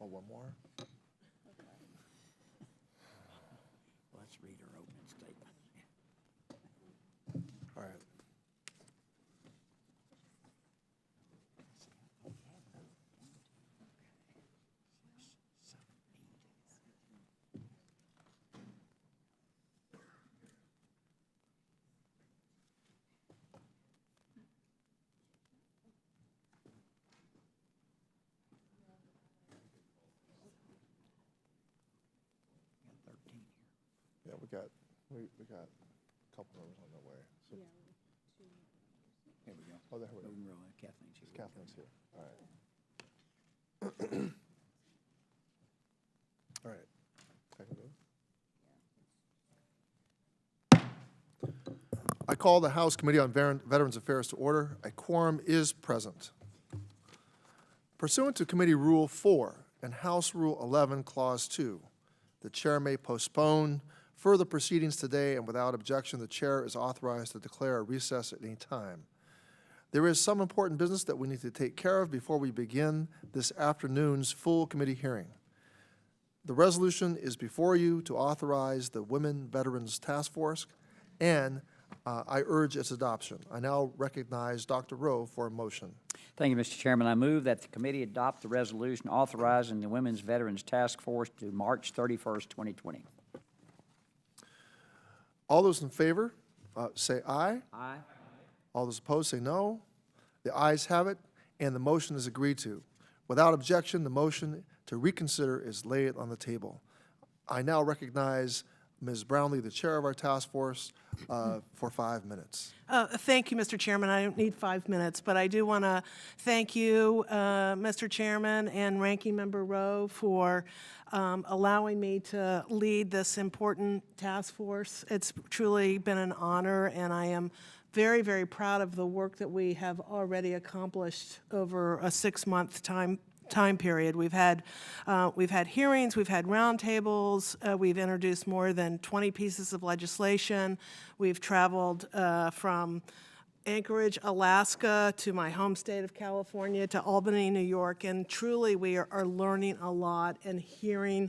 Oh, one more? Let's read her opening statement. All right. Got 13 here. Yeah, we got a couple numbers on the way. So, Here we go. oh, there we go. Moving row, Kathleen's here. Kathleen's here. All right. All right. I can go. I call the House Committee on Veterans Affairs to order. A quorum is present. Pursuant to Committee Rule 4 and House Rule 11, Clause 2, the chair may postpone further proceedings today, and without objection, the chair is authorized to declare a recess at any time. There is some important business that we need to take care of before we begin this afternoon's full committee hearing. The resolution is before you to authorize the Women Veterans Task Force, and I urge its adoption. I now recognize Dr. Rowe for a motion. Thank you, Mr. Chairman. I move that the committee adopt the resolution authorizing the Women's Veterans Task Force to March 31st, 2020. All those in favor, say aye. Aye. All those opposed, say no. The ayes have it, and the motion is agreed to. Without objection, the motion to reconsider is laid on the table. I now recognize Ms. Brownlee, the chair of our task force, for 5 minutes. Thank you, Mr. Chairman. I don't need 5 minutes, but I do want to thank you, Mr. Chairman and Ranking Member Rowe, for allowing me to lead this important task force. It's truly been an honor, and I am very, very proud of the work that we have already accomplished over a 6-month time period. We've had hearings, we've had roundtables, we've introduced more than 20 pieces of legislation. We've traveled from Anchorage, Alaska, to my home state of California, to Albany, New York, and truly we are learning a lot and hearing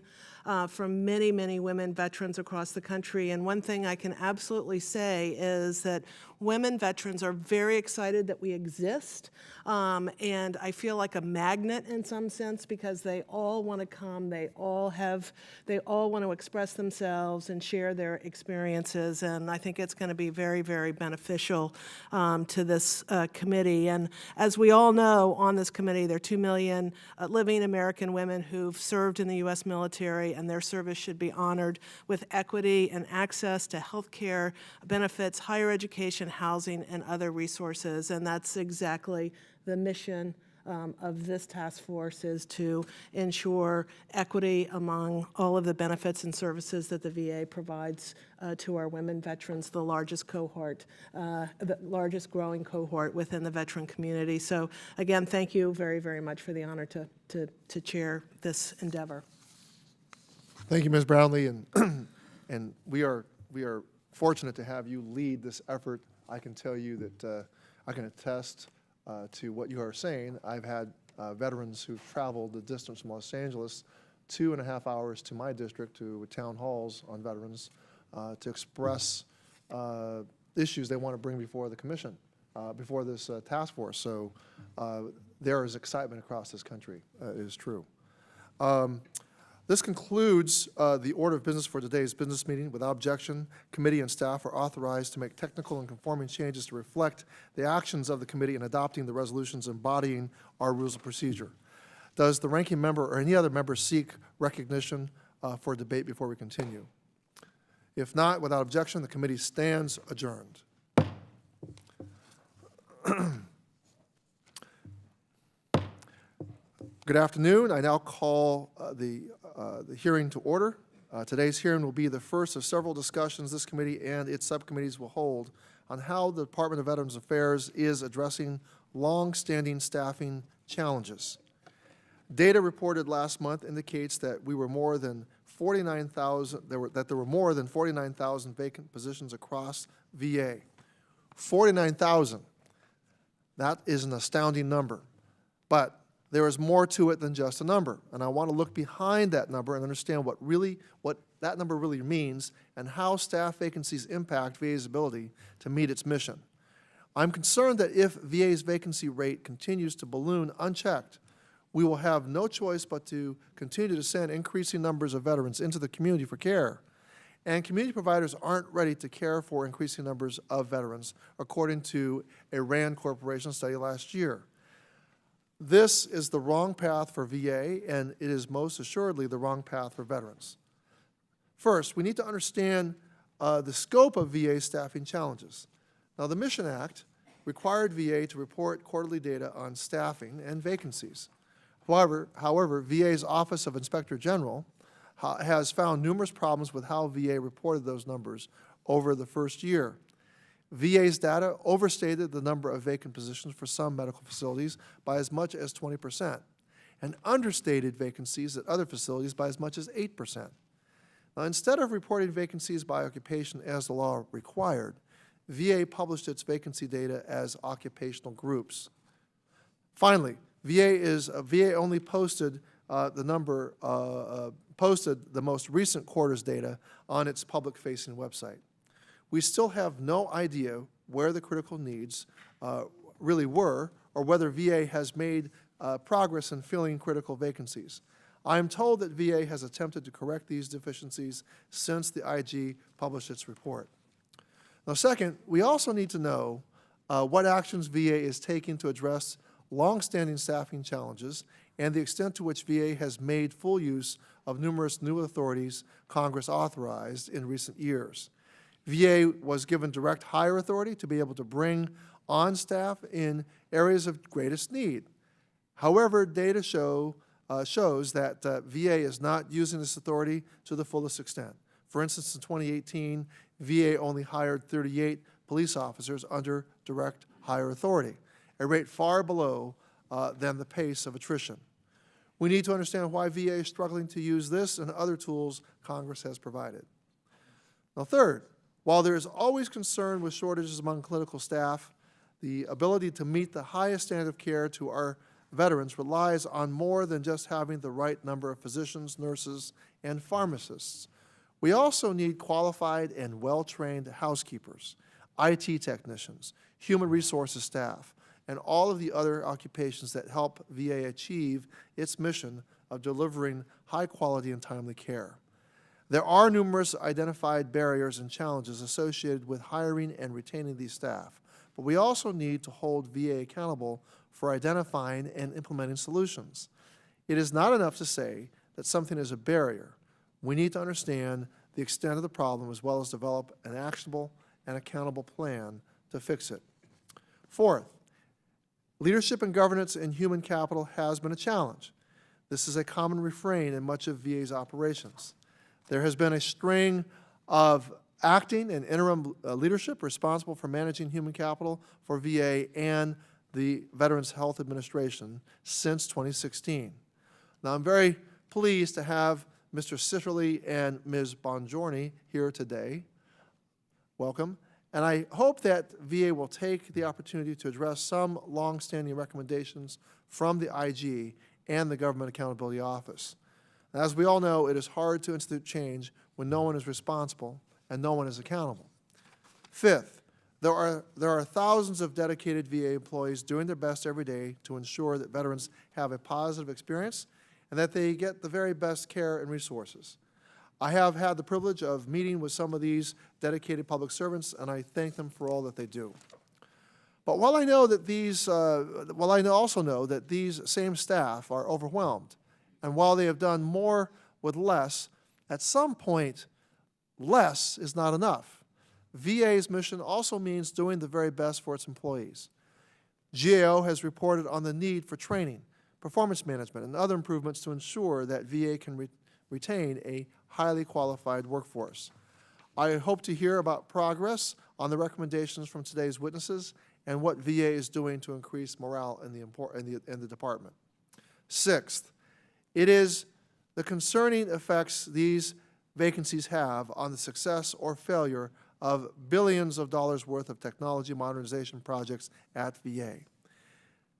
from many, many women veterans across the country. And one thing I can absolutely say is that women veterans are very excited that we exist, and I feel like a magnet in some sense because they all want to come, they all want to express themselves and share their experiences, and I think it's going to be very, very beneficial to this committee. And as we all know, on this committee, there are 2 million living American women who've served in the U.S. military, and their service should be honored with equity and access to health care, benefits, higher education, housing, and other resources. And that's exactly the mission of this task force, is to ensure equity among all of the benefits and services that the VA provides to our women veterans, the largest cohort, the largest growing cohort within the veteran community. So again, thank you very, very much for the honor to chair this endeavor. Thank you, Ms. Brownlee, and we are fortunate to have you lead this effort. I can tell you that I can attest to what you are saying. I've had veterans who've traveled the distance from Los Angeles 2.5 hours to my district, to town halls on veterans, to express issues they want to bring before the commission, before this task force. So there is excitement across this country. It is true. This concludes the order of business for today's business meeting. Without objection, committee and staff are authorized to make technical and conforming changes to reflect the actions of the committee in adopting the resolutions embodying our rules of procedure. Does the ranking member or any other member seek recognition for debate before we continue? If not, without objection, the committee stands adjourned. Good afternoon. I now call the hearing to order. Today's hearing will be the first of several discussions this committee and its subcommittees will hold on how the Department of Veterans Affairs is addressing long-standing staffing challenges. Data reported last month indicates that there were more than 49,000 vacant positions across VA. 49,000. That is an astounding number. But there is more to it than just a number, and I want to look behind that number and understand what that number really means and how staff vacancies impact VA's ability to meet its mission. I'm concerned that if VA's vacancy rate continues to balloon unchecked, we will have no choice but to continue to send increasing numbers of veterans into the community for care. And community providers aren't ready to care for increasing numbers of veterans, according to a RAND Corporation study last year. This is the wrong path for VA, and it is most assuredly the wrong path for veterans. First, we need to understand the scope of VA staffing challenges. Now, the Mission Act required VA to report quarterly data on staffing and vacancies. However, VA's Office of Inspector General has found numerous problems with how VA reported those numbers over the first year. VA's data overstated the number of vacant positions for some medical facilities by as much as 20%, and understated vacancies at other facilities by as much as 8%. Now, instead of reporting vacancies by occupation as the law required, VA published its vacancy data as occupational groups. Finally, VA only posted posted the most recent quarter's data on its public-facing website. We still have no idea where the critical needs really were, or whether VA has made progress in filling critical vacancies. I am told that VA has attempted to correct these deficiencies since the IG published its report. Now, second, we also need to know what actions VA is taking to address longstanding staffing challenges and the extent to which VA has made full use of numerous new authorities Congress authorized in recent years. VA was given direct hire authority to be able to bring on staff in areas of greatest need. However, data shows that VA is not using this authority to the fullest extent. For instance, in 2018, VA only hired 38 police officers under direct hire authority, a rate far below than the pace of attrition. We need to understand why VA is struggling to use this and other tools Congress has provided. Now, third, while there is always concern with shortages among clinical staff, the ability to meet the highest standard of care to our veterans relies on more than just having the right number of physicians, nurses, and pharmacists. We also need qualified and well-trained housekeepers, IT technicians, human resources staff, and all of the other occupations that help VA achieve its mission of delivering high-quality and timely care. There are numerous identified barriers and challenges associated with hiring and retaining these staff, but we also need to hold VA accountable for identifying and implementing solutions. It is not enough to say that something is a barrier. We need to understand the extent of the problem as well as develop an actionable and accountable plan to fix it. Fourth, leadership and governance in human capital has been a challenge. This is a common refrain in much of VA's operations. There has been a string of acting and interim leadership responsible for managing human capital for VA and the Veterans Health Administration since 2016. Now, I'm very pleased to have Mr. Sitterly and Ms. Bongiorni here today. Welcome. And I hope that VA will take the opportunity to address some longstanding recommendations from the IG and the Government Accountability Office. As we all know, it is hard to institute change when no one is responsible and no one is accountable. Fifth, there are thousands of dedicated VA employees doing their best every day to ensure that veterans have a positive experience and that they get the very best care and resources. I have had the privilege of meeting with some of these dedicated public servants, and I thank them for all that they do. But while I know that also know that these same staff are overwhelmed, and while they have done more with less, at some point, less is not enough. VA's mission also means doing the very best for its employees. GAO has reported on the need for training, performance management, and other improvements to ensure that VA can retain a highly qualified workforce. I hope to hear about progress on the recommendations from today's witnesses and what VA is doing to increase morale in the department. Sixth, it is the concerning effects these vacancies have on the success or failure of billions of dollars worth of technology modernization projects at VA.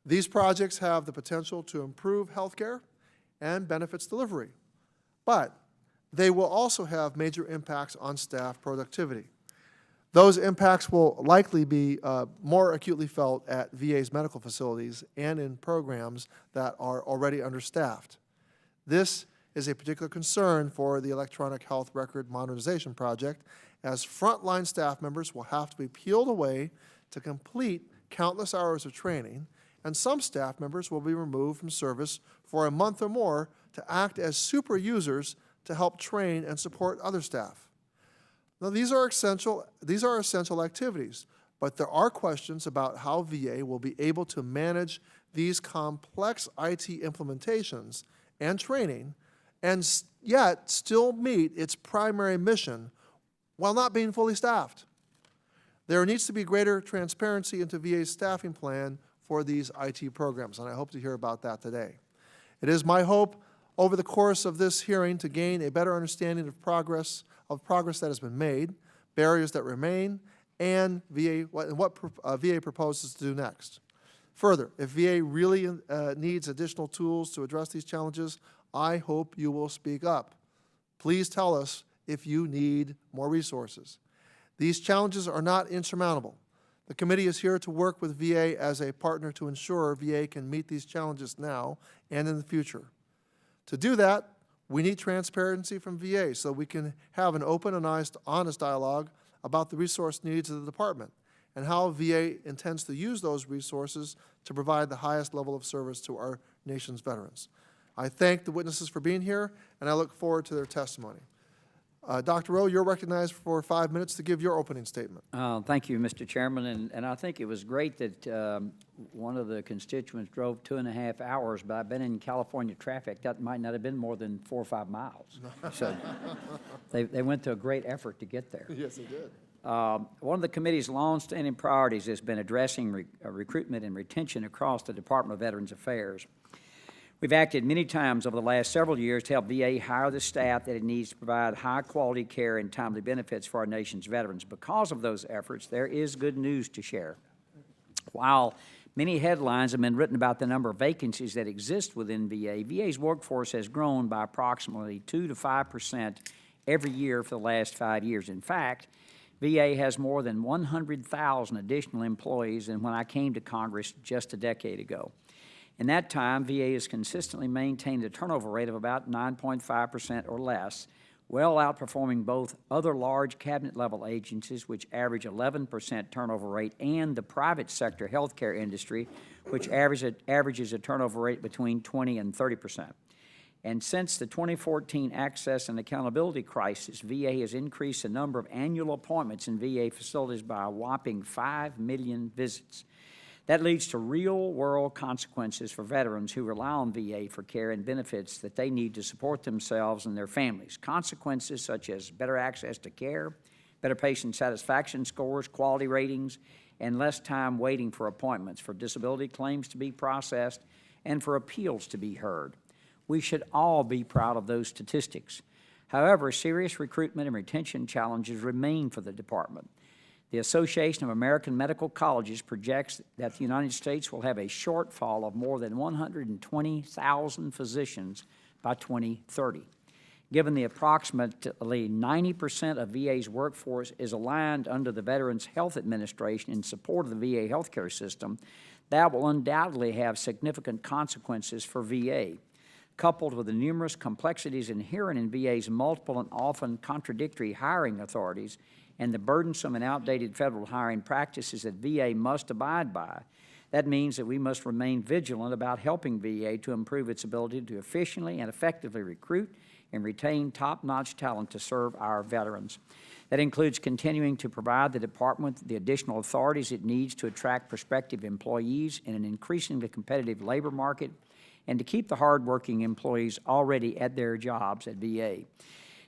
These projects have the potential to improve healthcare and benefits delivery, but they will also have major impacts on staff productivity. Those impacts will likely be more acutely felt at VA's medical facilities and in programs that are already understaffed. This is a particular concern for the Electronic Health Record Modernization Project, as frontline staff members will have to be peeled away to complete countless hours of training, and some staff members will be removed from service for a month or more to act as super users to help train and support other staff. Now, these are essential activities, but there are questions about how VA will be able to manage these complex IT implementations and training and yet still meet its primary mission while not being fully staffed. There needs to be greater transparency into VA's staffing plan for these IT programs, and I hope to hear about that today. It is my hope over the course of this hearing to gain a better understanding of progress that has been made, barriers that remain, and what VA proposes to do next. Further, if VA really needs additional tools to address these challenges, I hope you will speak up. Please tell us if you need more resources. These challenges are not insurmountable. The committee is here to work with VA as a partner to ensure VA can meet these challenges now and in the future. To do that, we need transparency from VA so we can have an open and honest dialogue about the resource needs of the department and how VA intends to use those resources to provide the highest level of service to our nation's veterans. I thank the witnesses for being here, and I look forward to their testimony. Dr. Rowe, you're recognized for 5 minutes to give your opening statement. Thank you, Mr. Chairman, and I think it was great that one of the constituents drove 2.5 hours, but I've been in California traffic. That might not have been more than 4 or 5 miles. So they went to a great effort to get there. Yes, they did. One of the committee's longstanding priorities has been addressing recruitment and retention across the Department of Veterans Affairs. We've acted many times over the last several years to help VA hire the staff that it needs to provide high-quality care and timely benefits for our nation's veterans. Because of those efforts, there is good news to share. While many headlines have been written about the number of vacancies that exist within VA, VA's workforce has grown by approximately 2 to 5% every year for the last 5 years. In fact, VA has more than 100,000 additional employees than when I came to Congress just a decade ago. In that time, VA has consistently maintained a turnover rate of about 9.5% or less, well outperforming both other large cabinet-level agencies, which average 11% turnover rate, and the private sector healthcare industry, which averages a turnover rate between 20 and 30%. And since the 2014 Access and Accountability Crisis, VA has increased the number of annual appointments in VA facilities by a whopping 5 million visits. That leads to real-world consequences for veterans who rely on VA for care and benefits that they need to support themselves and their families. Consequences such as better access to care, better patient satisfaction scores, quality ratings, and less time waiting for appointments, for disability claims to be processed, and for appeals to be heard. We should all be proud of those statistics. However, serious recruitment and retention challenges remain for the department. The Association of American Medical Colleges projects that the United States will have a shortfall of more than 120,000 physicians by 2030. Given the approximately 90% of VA's workforce is aligned under the Veterans Health Administration in support of the VA healthcare system, that will undoubtedly have significant consequences for VA. Coupled with the numerous complexities inherent in VA's multiple and often contradictory hiring authorities and the burdensome and outdated federal hiring practices that VA must abide by, that means that we must remain vigilant about helping VA to improve its ability to efficiently and effectively recruit and retain top-notch talent to serve our veterans. That includes continuing to provide the department the additional authorities it needs to attract prospective employees in an increasingly competitive labor market and to keep the hardworking employees already at their jobs at VA.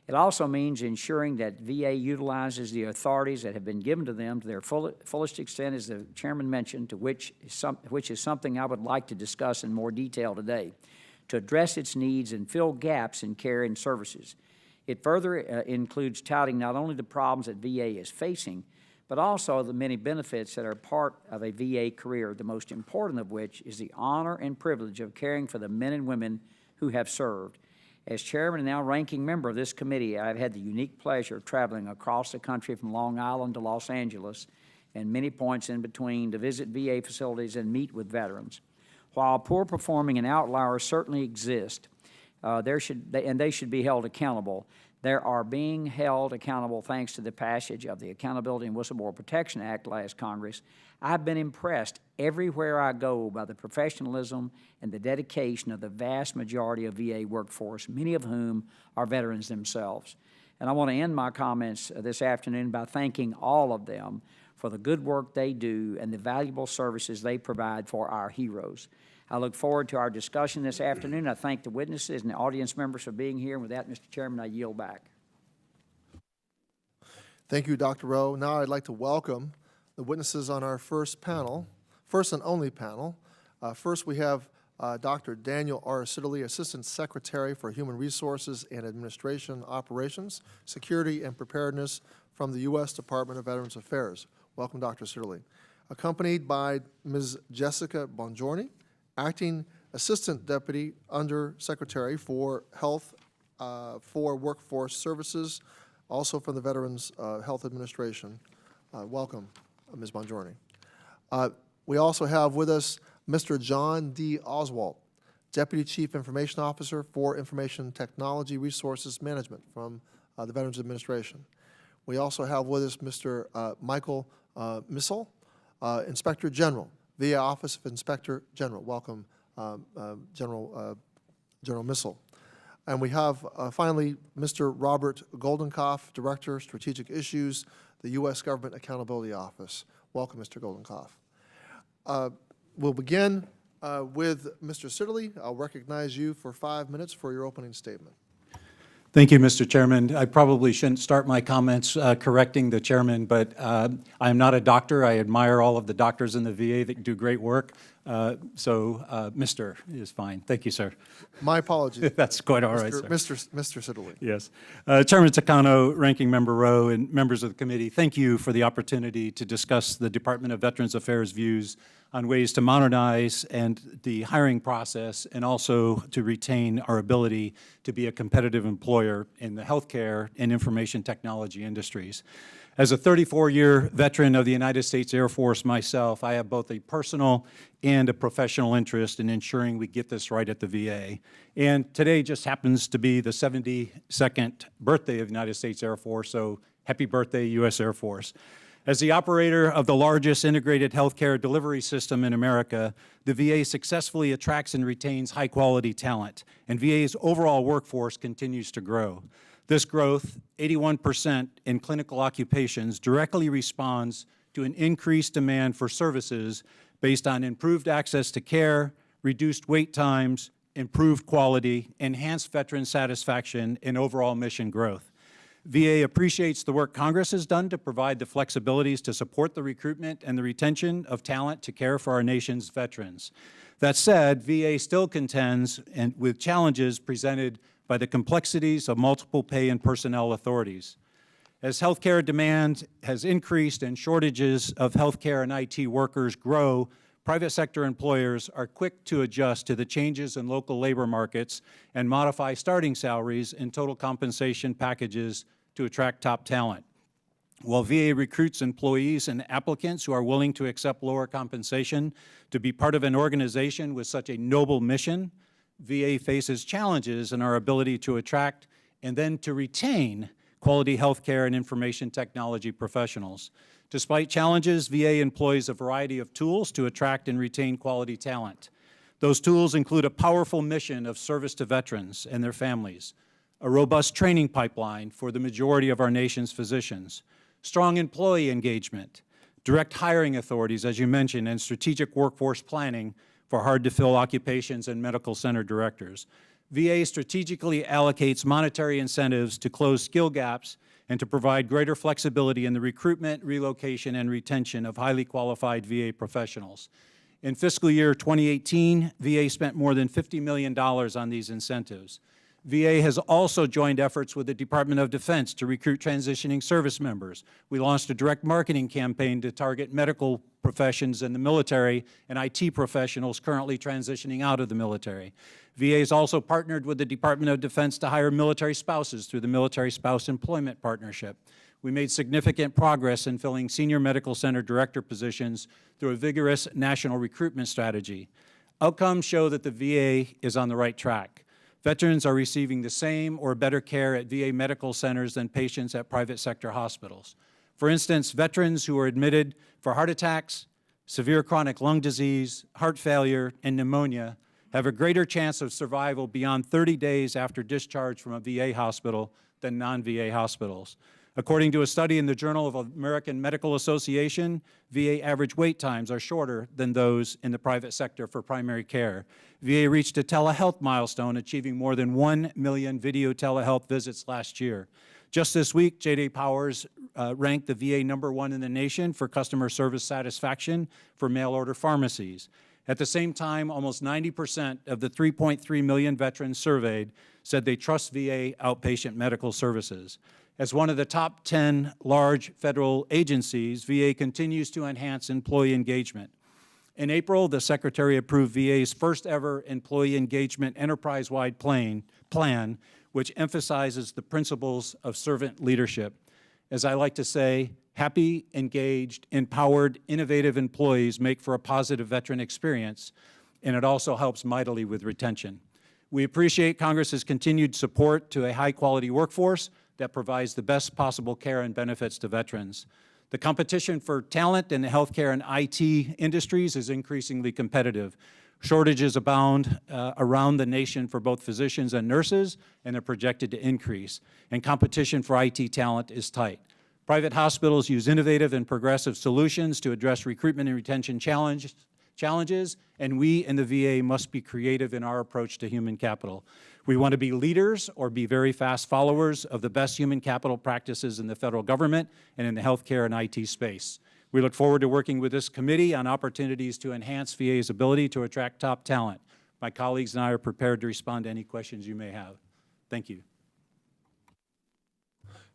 It also means ensuring that VA utilizes the authorities that have been given to them to their fullest extent, as the chairman mentioned, which is something I would like to discuss in more detail today, to address its needs and fill gaps in care and services. It further includes touting not only the problems that VA is facing, but also the many benefits that are part of a VA career, the most important of which is the honor and privilege of caring for the men and women who have served. As chairman and now ranking member of this committee, I've had the unique pleasure of traveling across the country from Long Island to Los Angeles and many points in between to visit VA facilities and meet with veterans. While poor performing and outliers certainly exist, they should be held accountable. They are being held accountable thanks to the passage of the Accountability and Whistleblower Protection Act last Congress. I've been impressed everywhere I go by the professionalism and the dedication of the vast majority of VA workforce, many of whom are veterans themselves. And I want to end my comments this afternoon by thanking all of them for the good work they do and the valuable services they provide for our heroes. I look forward to our discussion this afternoon. I thank the witnesses and the audience members for being here. And with that, Mr. Chairman, I yield back. Thank you, Dr. Rowe. Now I'd like to welcome the witnesses on our first panel, first and only panel. First, we have Dr. Daniel R. Siddeley, Assistant Secretary for Human Resources and Administration Operations, Security and Preparedness from the U.S. Department of Veterans Affairs. Welcome, Dr. Siddeley. Accompanied by Ms. Jessica Bongiorni, Acting Assistant Deputy Under Secretary for Health for Workforce Services, also from the Veterans Health Administration. Welcome, Ms. Bongiorni. We also have with us Mr. John D. Oswalt, Deputy Chief Information Officer for Information Technology Resources Management from the Veterans Administration. We also have with us Mr. Michael Missel, Inspector General, VA Office of Inspector General. Welcome, General Missel. And we have finally Mr. Robert Goldenkopf, Director, Strategic Issues, the U.S. Government Accountability Office. Welcome, Mr. Goldenkopf. We'll begin with Mr. Siddeley. I'll recognize you for 5 minutes for your opening statement. Thank you, Mr. Chairman. I probably shouldn't start my comments correcting the chairman, but I'm not a doctor. I admire all of the doctors in the VA that do great work. Mr. is fine. Thank you, sir. My apologies. That's quite all right, sir. Mr. Siddeley. Yes. Chairman Takano, Ranking Member Rowe, and members of the committee, thank you for the opportunity to discuss the Department of Veterans Affairs views on ways to modernize and the hiring process and also to retain our ability to be a competitive employer in the healthcare and information technology industries. As a 34-year veteran of the United States Air Force myself, I have both a personal and a professional interest in ensuring we get this right at the VA. And today just happens to be the 72nd birthday of the United States Air Force, so happy birthday, U.S. Air Force. As the operator of the largest integrated healthcare delivery system in America, the VA successfully attracts and retains high-quality talent, and VA's overall workforce continues to grow. This growth, 81% in clinical occupations, directly responds to an increased demand for services based on improved access to care, reduced wait times, improved quality, enhanced veteran satisfaction, and overall mission growth. VA appreciates the work Congress has done to provide the flexibilities to support the recruitment and the retention of talent to care for our nation's veterans. That said, VA still contends with challenges presented by the complexities of multiple pay and personnel authorities. As healthcare demand has increased and shortages of healthcare and IT workers grow, private sector employers are quick to adjust to the changes in local labor markets and modify starting salaries and total compensation packages to attract top talent. While VA recruits employees and applicants who are willing to accept lower compensation to be part of an organization with such a noble mission, VA faces challenges in our ability to attract and then to retain quality healthcare and information technology professionals. Despite challenges, VA employs a variety of tools to attract and retain quality talent. Those tools include a powerful mission of service to veterans and their families, a robust training pipeline for the majority of our nation's physicians, strong employee engagement, direct hiring authorities, as you mentioned, and strategic workforce planning for hard-to-fill occupations and medical center directors. VA strategically allocates monetary incentives to close skill gaps and to provide greater flexibility in the recruitment, relocation, and retention of highly qualified VA professionals. In fiscal year 2018, VA spent more than $50 million on these incentives. VA has also joined efforts with the Department of Defense to recruit transitioning service members. We launched a direct marketing campaign to target medical professions in the military and IT professionals currently transitioning out of the military. VA has also partnered with the Department of Defense to hire military spouses through the Military Spouse Employment Partnership. We made significant progress in filling senior medical center director positions through a vigorous national recruitment strategy. Outcomes show that the VA is on the right track. Veterans are receiving the same or better care at VA medical centers than patients at private sector hospitals. For instance, veterans who are admitted for heart attacks, severe chronic lung disease, heart failure, and pneumonia have a greater chance of survival beyond 30 days after discharge from a VA hospital than non-VA hospitals. According to a study in the Journal of American Medical Association, VA average wait times are shorter than those in the private sector for primary care. VA reached a telehealth milestone, achieving more than 1 million video telehealth visits last year. Just this week, J.D. Powers ranked the VA #1 in the nation for customer service satisfaction for mail-order pharmacies. At the same time, almost 90% of the 3.3 million veterans surveyed said they trust VA outpatient medical services. As one of the top 10 large federal agencies, VA continues to enhance employee engagement. In April, the Secretary approved VA's first ever employee engagement enterprise-wide plan, which emphasizes the principles of servant leadership. As I like to say, happy, engaged, empowered, innovative employees make for a positive veteran experience, and it also helps mightily with retention. We appreciate Congress's continued support to a high-quality workforce that provides the best possible care and benefits to veterans. The competition for talent in the healthcare and IT industries is increasingly competitive. Shortages abound around the nation for both physicians and nurses, and they're projected to increase. And competition for IT talent is tight. Private hospitals use innovative and progressive solutions to address recruitment and retention challenges, and we in the VA must be creative in our approach to human capital. We want to be leaders or be very fast followers of the best human capital practices in the federal government and in the healthcare and IT space. We look forward to working with this committee on opportunities to enhance VA's ability to attract top talent. My colleagues and I are prepared to respond to any questions you may have. Thank you.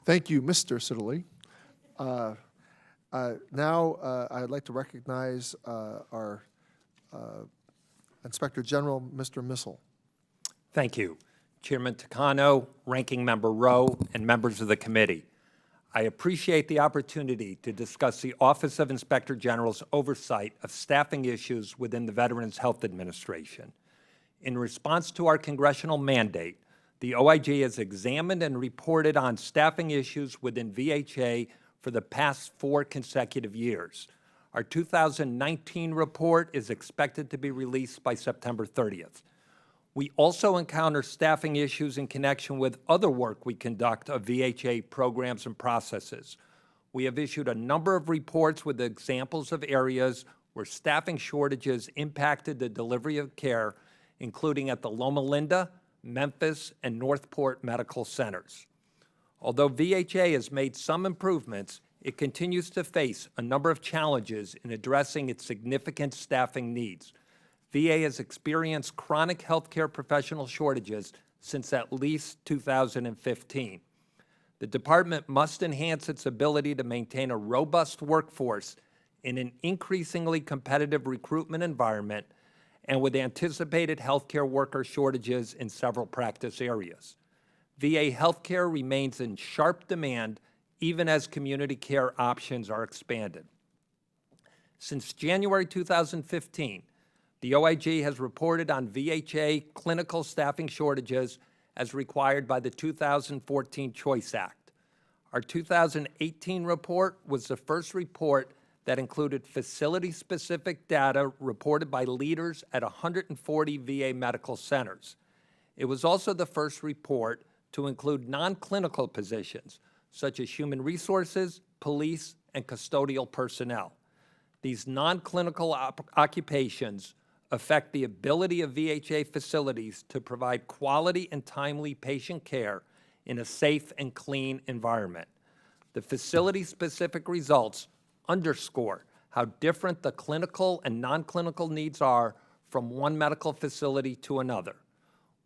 Thank you, Mr. Siddeley. Now, I'd like to recognize our Inspector General, Mr. Missel. Thank you. Chairman Takano, Ranking Member Rowe, and members of the committee. I appreciate the opportunity to discuss the Office of Inspector General's oversight of staffing issues within the Veterans Health Administration. In response to our congressional mandate, the OIG has examined and reported on staffing issues within VHA for the past 4 consecutive years. Our 2019 report is expected to be released by September 30th. We also encounter staffing issues in connection with other work we conduct of VHA programs and processes. We have issued a number of reports with examples of areas where staffing shortages impacted the delivery of care, including at the Loma Linda, Memphis, and Northport medical centers. Although VHA has made some improvements, it continues to face a number of challenges in addressing its significant staffing needs. VA has experienced chronic healthcare professional shortages since at least 2015. The department must enhance its ability to maintain a robust workforce in an increasingly competitive recruitment environment and with anticipated healthcare worker shortages in several practice areas. VA healthcare remains in sharp demand even as community care options are expanded. Since January 2015, the OIG has reported on VHA clinical staffing shortages as required by the 2014 Choice Act. Our 2018 report was the first report that included facility-specific data reported by leaders at 140 VA medical centers. It was also the first report to include non-clinical positions, such as human resources, police, and custodial personnel. These non-clinical occupations affect the ability of VHA facilities to provide quality and timely patient care in a safe and clean environment. The facility-specific results underscore how different the clinical and non-clinical needs are from one medical facility to another.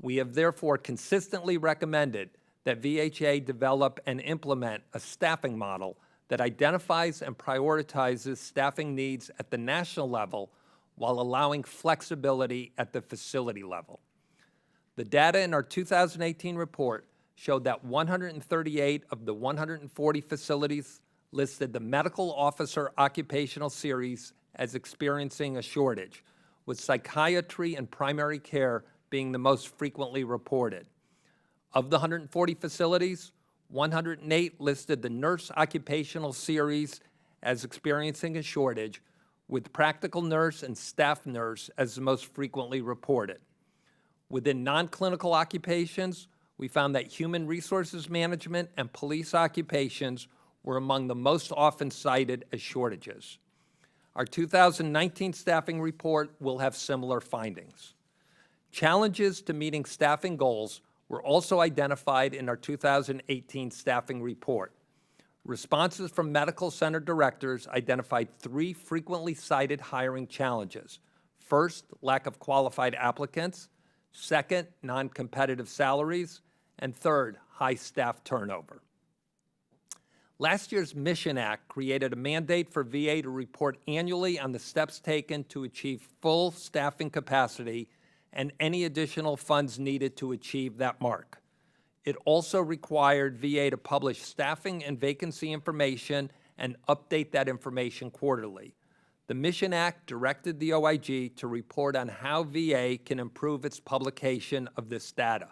We have therefore consistently recommended that VHA develop and implement a staffing model that identifies and prioritizes staffing needs at the national level while allowing flexibility at the facility level. The data in our 2018 report showed that 138 of the 140 facilities listed the medical officer occupational series as experiencing a shortage, with psychiatry and primary care being the most frequently reported. Of the 140 facilities, 108 listed the nurse occupational series as experiencing a shortage, with practical nurse and staff nurse as the most frequently reported. Within non-clinical occupations, we found that human resources management and police occupations were among the most often cited as shortages. Our 2019 staffing report will have similar findings. Challenges to meeting staffing goals were also identified in our 2018 staffing report. Responses from medical center directors identified 3 frequently cited hiring challenges. First, lack of qualified applicants. Second, non-competitive salaries. And third, high staff turnover. Last year's Mission Act created a mandate for VA to report annually on the steps taken to achieve full staffing capacity and any additional funds needed to achieve that mark. It also required VA to publish staffing and vacancy information and update that information quarterly. The Mission Act directed the OIG to report on how VA can improve its publication of this data.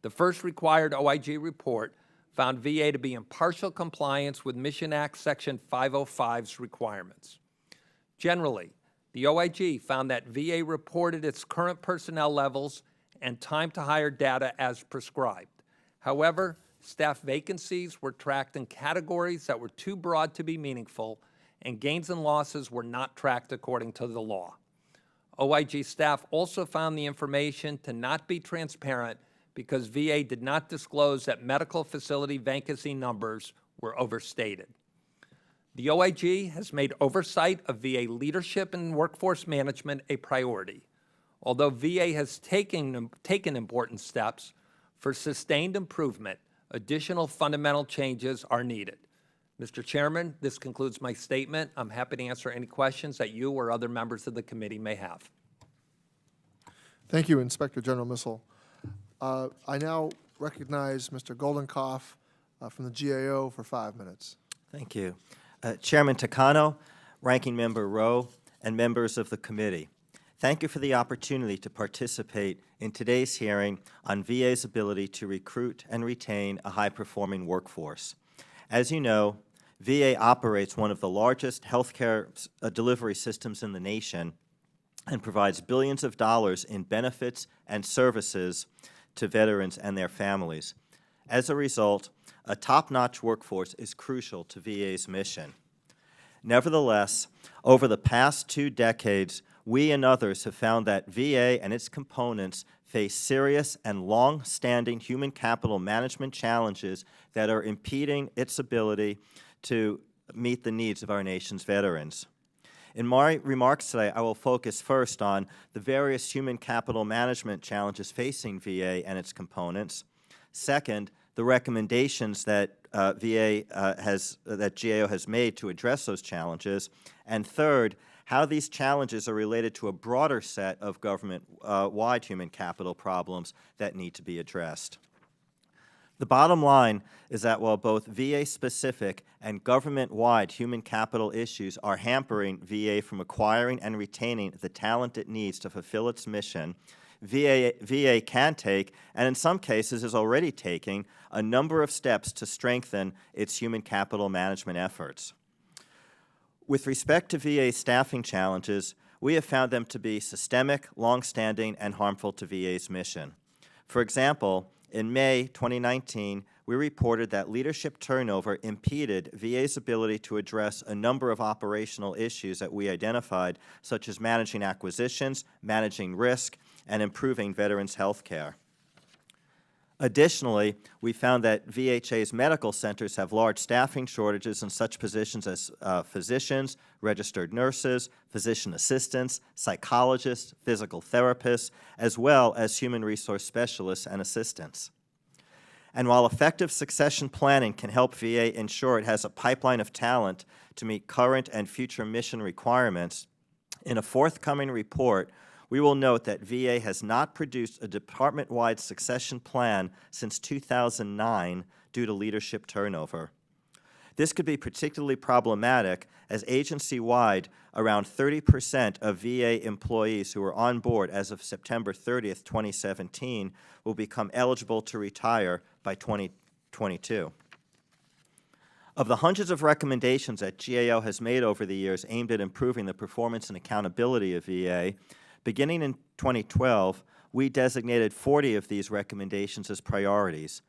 The first required OIG report found VA to be in partial compliance with Mission Act Section 505's requirements. Generally, the OIG found that VA reported its current personnel levels and time to hire data as prescribed. However, staff vacancies were tracked in categories that were too broad to be meaningful, and gains and losses were not tracked according to the law. OIG staff also found the information to not be transparent because VA did not disclose that medical facility vacancy numbers were overstated. The OIG has made oversight of VA leadership and workforce management a priority. Although VA has taken important steps, for sustained improvement, additional fundamental changes are needed. Mr. Chairman, this concludes my statement. I'm happy to answer any questions that you or other members of the committee may have. Thank you, Inspector General Missel. I now recognize Mr. Goldenkopf from the GAO for 5 minutes. Thank you. Chairman Takano, Ranking Member Rowe, and members of the committee, thank you for the opportunity to participate in today's hearing on VA's ability to recruit and retain a high-performing workforce. As you know, VA operates one of the largest healthcare delivery systems in the nation and provides billions of dollars in benefits and services to veterans and their families. As a result, a top-notch workforce is crucial to VA's mission. Nevertheless, over the past 2 decades, we and others have found that VA and its components face serious and long-standing human capital management challenges that are impeding its ability to meet the needs of our nation's veterans. In my remarks today, I will focus first on the various human capital management challenges facing VA and its components. Second, the recommendations that that GAO has made to address those challenges. And third, how these challenges are related to a broader set of government-wide human capital problems that need to be addressed. The bottom line is that while both VA-specific and government-wide human capital issues are hampering VA from acquiring and retaining the talent it needs to fulfill its mission, VA can take, and in some cases is already taking, a number of steps to strengthen its human capital management efforts. With respect to VA staffing challenges, we have found them to be systemic, long-standing, and harmful to VA's mission. For example, in May 2019, we reported that leadership turnover impeded VA's ability to address a number of operational issues that we identified, such as managing acquisitions, managing risk, and improving veterans' health care. Additionally, we found that VHA's medical centers have large staffing shortages in such positions as physicians, registered nurses, physician assistants, psychologists, physical therapists, as well as human resource specialists and assistants. And while effective succession planning can help VA ensure it has a pipeline of talent to meet current and future mission requirements, in a forthcoming report, we will note that VA has not produced a department-wide succession plan since 2009 due to leadership turnover. This could be particularly problematic as agency-wide, around 30% of VA employees who are on board as of September 30th, 2017, will become eligible to retire by 2022. Of the hundreds of recommendations that GAO has made over the years aimed at improving the performance and accountability of VA, beginning in 2012, we designated 40 of these recommendations as priorities.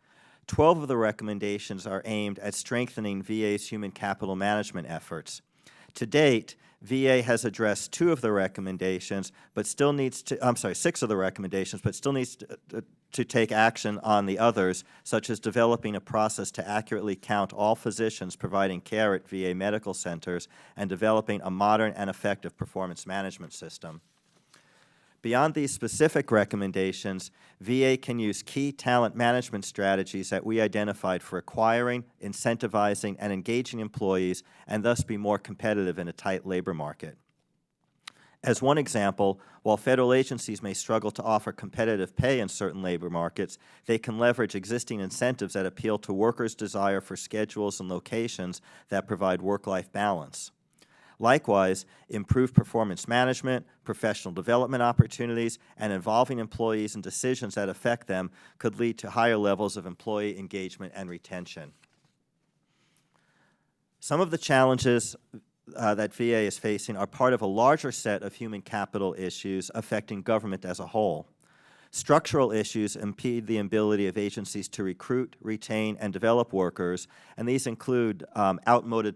12 of the recommendations are aimed at strengthening VA's human capital management efforts. To date, VA has addressed 2 of the recommendations, but still needs to, 6 of the recommendations, but still needs to take action on the others, such as developing a process to accurately count all physicians providing care at VA medical centers and developing a modern and effective performance management system. Beyond these specific recommendations, VA can use key talent management strategies that we identified for acquiring, incentivizing, and engaging employees, and thus be more competitive in a tight labor market. As one example, while federal agencies may struggle to offer competitive pay in certain labor markets, they can leverage existing incentives that appeal to workers' desire for schedules and locations that provide work-life balance. Likewise, improved performance management, professional development opportunities, and involving employees in decisions that affect them could lead to higher levels of employee engagement and retention. Some of the challenges that VA is facing are part of a larger set of human capital issues affecting government as a whole. Structural issues impede the ability of agencies to recruit, retain, and develop workers, and these include outmoded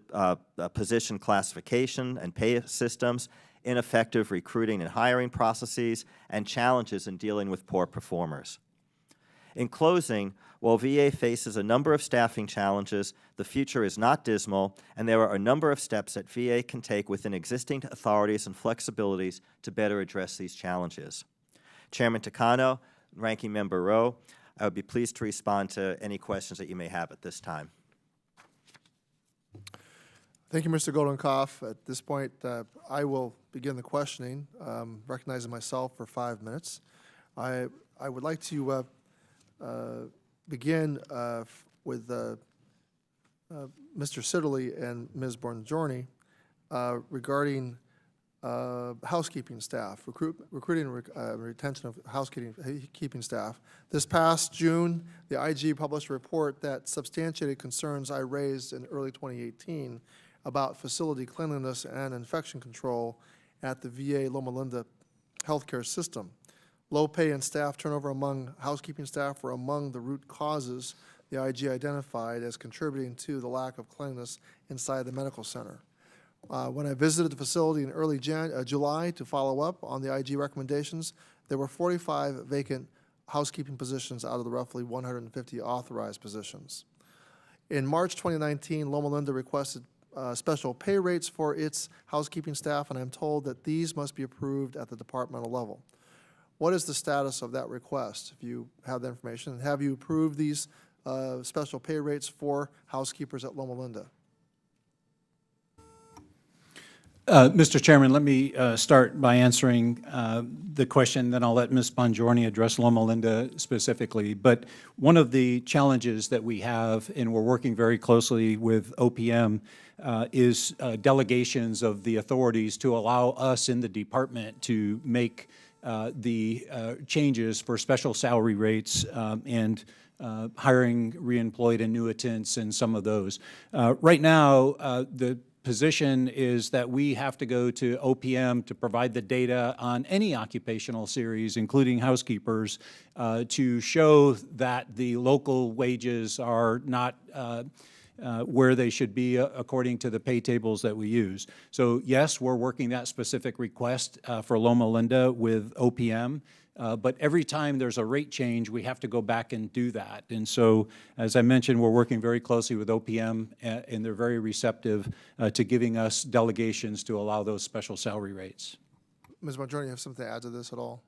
position classification and pay systems, ineffective recruiting and hiring processes, and challenges in dealing with poor performers. In closing, while VA faces a number of staffing challenges, the future is not dismal, and there are a number of steps that VA can take within existing authorities and flexibilities to better address these challenges. Chairman Takano, Ranking Member Rowe, I would be pleased to respond to any questions that you may have at this time. Thank you, Mr. Goldenkoff. At this point, I will begin the questioning, recognizing myself for 5 minutes. I would like to begin with Mr. Siddeley and Ms. Bongiorni regarding housekeeping staff, recruiting and retention of housekeeping staff. This past June, the IG published a report that substantiated concerns I raised in early 2018 about facility cleanliness and infection control at the VA Loma Linda healthcare system. Low pay and staff turnover among housekeeping staff were among the root causes the IG identified as contributing to the lack of cleanliness inside the medical center. When I visited the facility in early July to follow up on the IG recommendations, there were 45 vacant housekeeping positions out of the roughly 150 authorized positions. In March 2019, Loma Linda requested special pay rates for its housekeeping staff, and I'm told that these must be approved at the departmental level. What is the status of that request, if you have that information? Have you approved these special pay rates for housekeepers at Loma Linda? Mr. Chairman, let me start by answering the question, then I'll let Ms. Bongiorni address Loma Linda specifically. But one of the challenges that we have, and we're working very closely with OPM, is delegations of the authorities to allow us in the department to make the changes for special salary rates and hiring reemployed annuitants and some of those. Right now, the position is that we have to go to OPM to provide the data on any occupational series, including housekeepers, to show that the local wages are not where they should be according to the pay tables that we use. So yes, we're working that specific request for Loma Linda with OPM. But every time there's a rate change, we have to go back and do that. And so, as I mentioned, we're working very closely with OPM, and they're very receptive to giving us delegations to allow those special salary rates. Ms. Marjoni, you have something to add to this at all?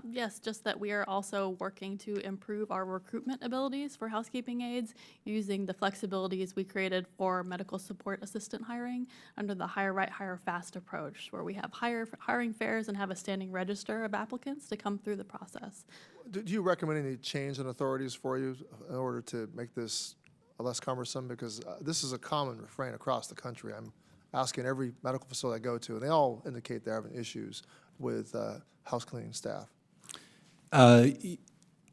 Yes, just that we are also working to improve our recruitment abilities for housekeeping aides using the flexibilities we created for medical support assistant hiring under the hire right, hire fast approach, where we have hiring fairs and have a standing register of applicants to come through the process. Do you recommend any change in authorities for you in order to make this less cumbersome? Because this is a common refrain across the country. I'm asking every medical facility I go to, and they all indicate they're having issues with house cleaning staff. I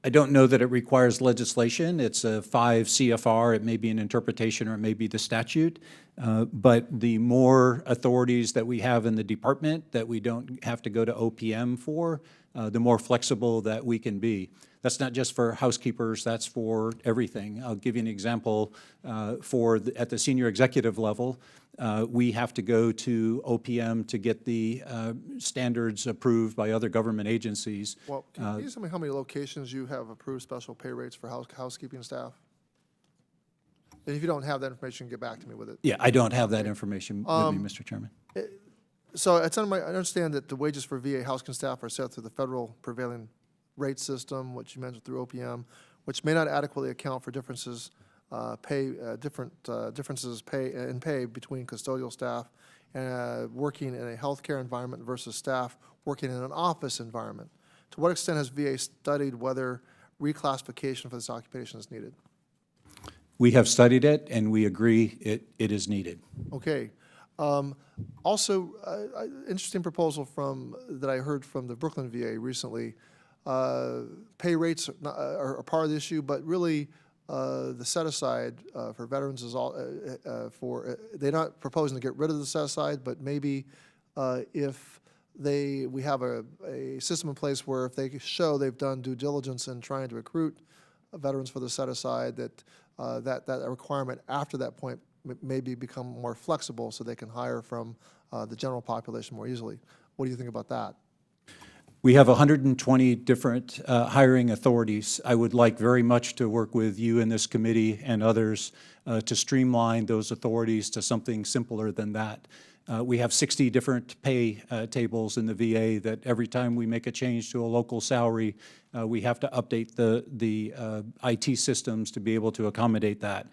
don't know that it requires legislation. It's a 5 CFR. It may be an interpretation or it may be the statute. But the more authorities that we have in the department that we don't have to go to OPM for, the more flexible that we can be. That's not just for housekeepers, that's for everything. I'll give you an example. At the senior executive level, we have to go to OPM to get the standards approved by other government agencies. Well, can you tell me how many locations you have approved special pay rates for housekeeping staff? And if you don't have that information, get back to me with it. Yeah, I don't have that information with me, Mr. Chairman. So I understand that the wages for VA housekeeping staff are set through the federal prevailing rate system, which you mentioned through OPM, which may not adequately account for differences differences in pay between custodial staff working in a healthcare environment versus staff working in an office environment. To what extent has VA studied whether reclassification for this occupation is needed? We have studied it, and we agree it is needed. Okay. Also, interesting proposal that I heard from the Brooklyn VA recently. Pay rates are a part of the issue, but really the set-aside for veterans is all they're not proposing to get rid of the set-aside, but maybe if we have a system in place where if they show they've done due diligence in trying to recruit veterans for the set-aside, that requirement after that point maybe become more flexible so they can hire from the general population more easily. What do you think about that? We have 120 different hiring authorities. I would like very much to work with you in this committee and others to streamline those authorities to something simpler than that. We have 60 different pay tables in the VA that every time we make a change to a local salary, we have to update the IT systems to be able to accommodate that.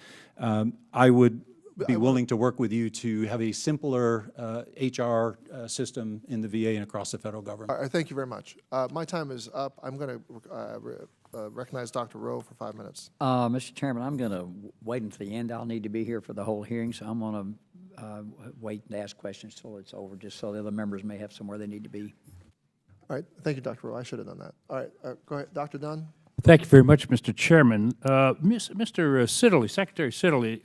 I would be willing to work with you to have a simpler HR system in the VA and across the federal government. All right, thank you very much. My time is up. I'm going to recognize Dr. Rowe for 5 minutes. Mr. Chairman, I'm going to wait until the end. I'll need to be here for the whole hearing, so I'm going to wait and ask questions till it's over, just so the other members may have somewhere they need to be. All right, thank you, Dr. Rowe. I should have done that. All right, go ahead, Dr. Dunn. Thank you very much, Mr. Chairman. Mr. Siddeley, Secretary Siddeley,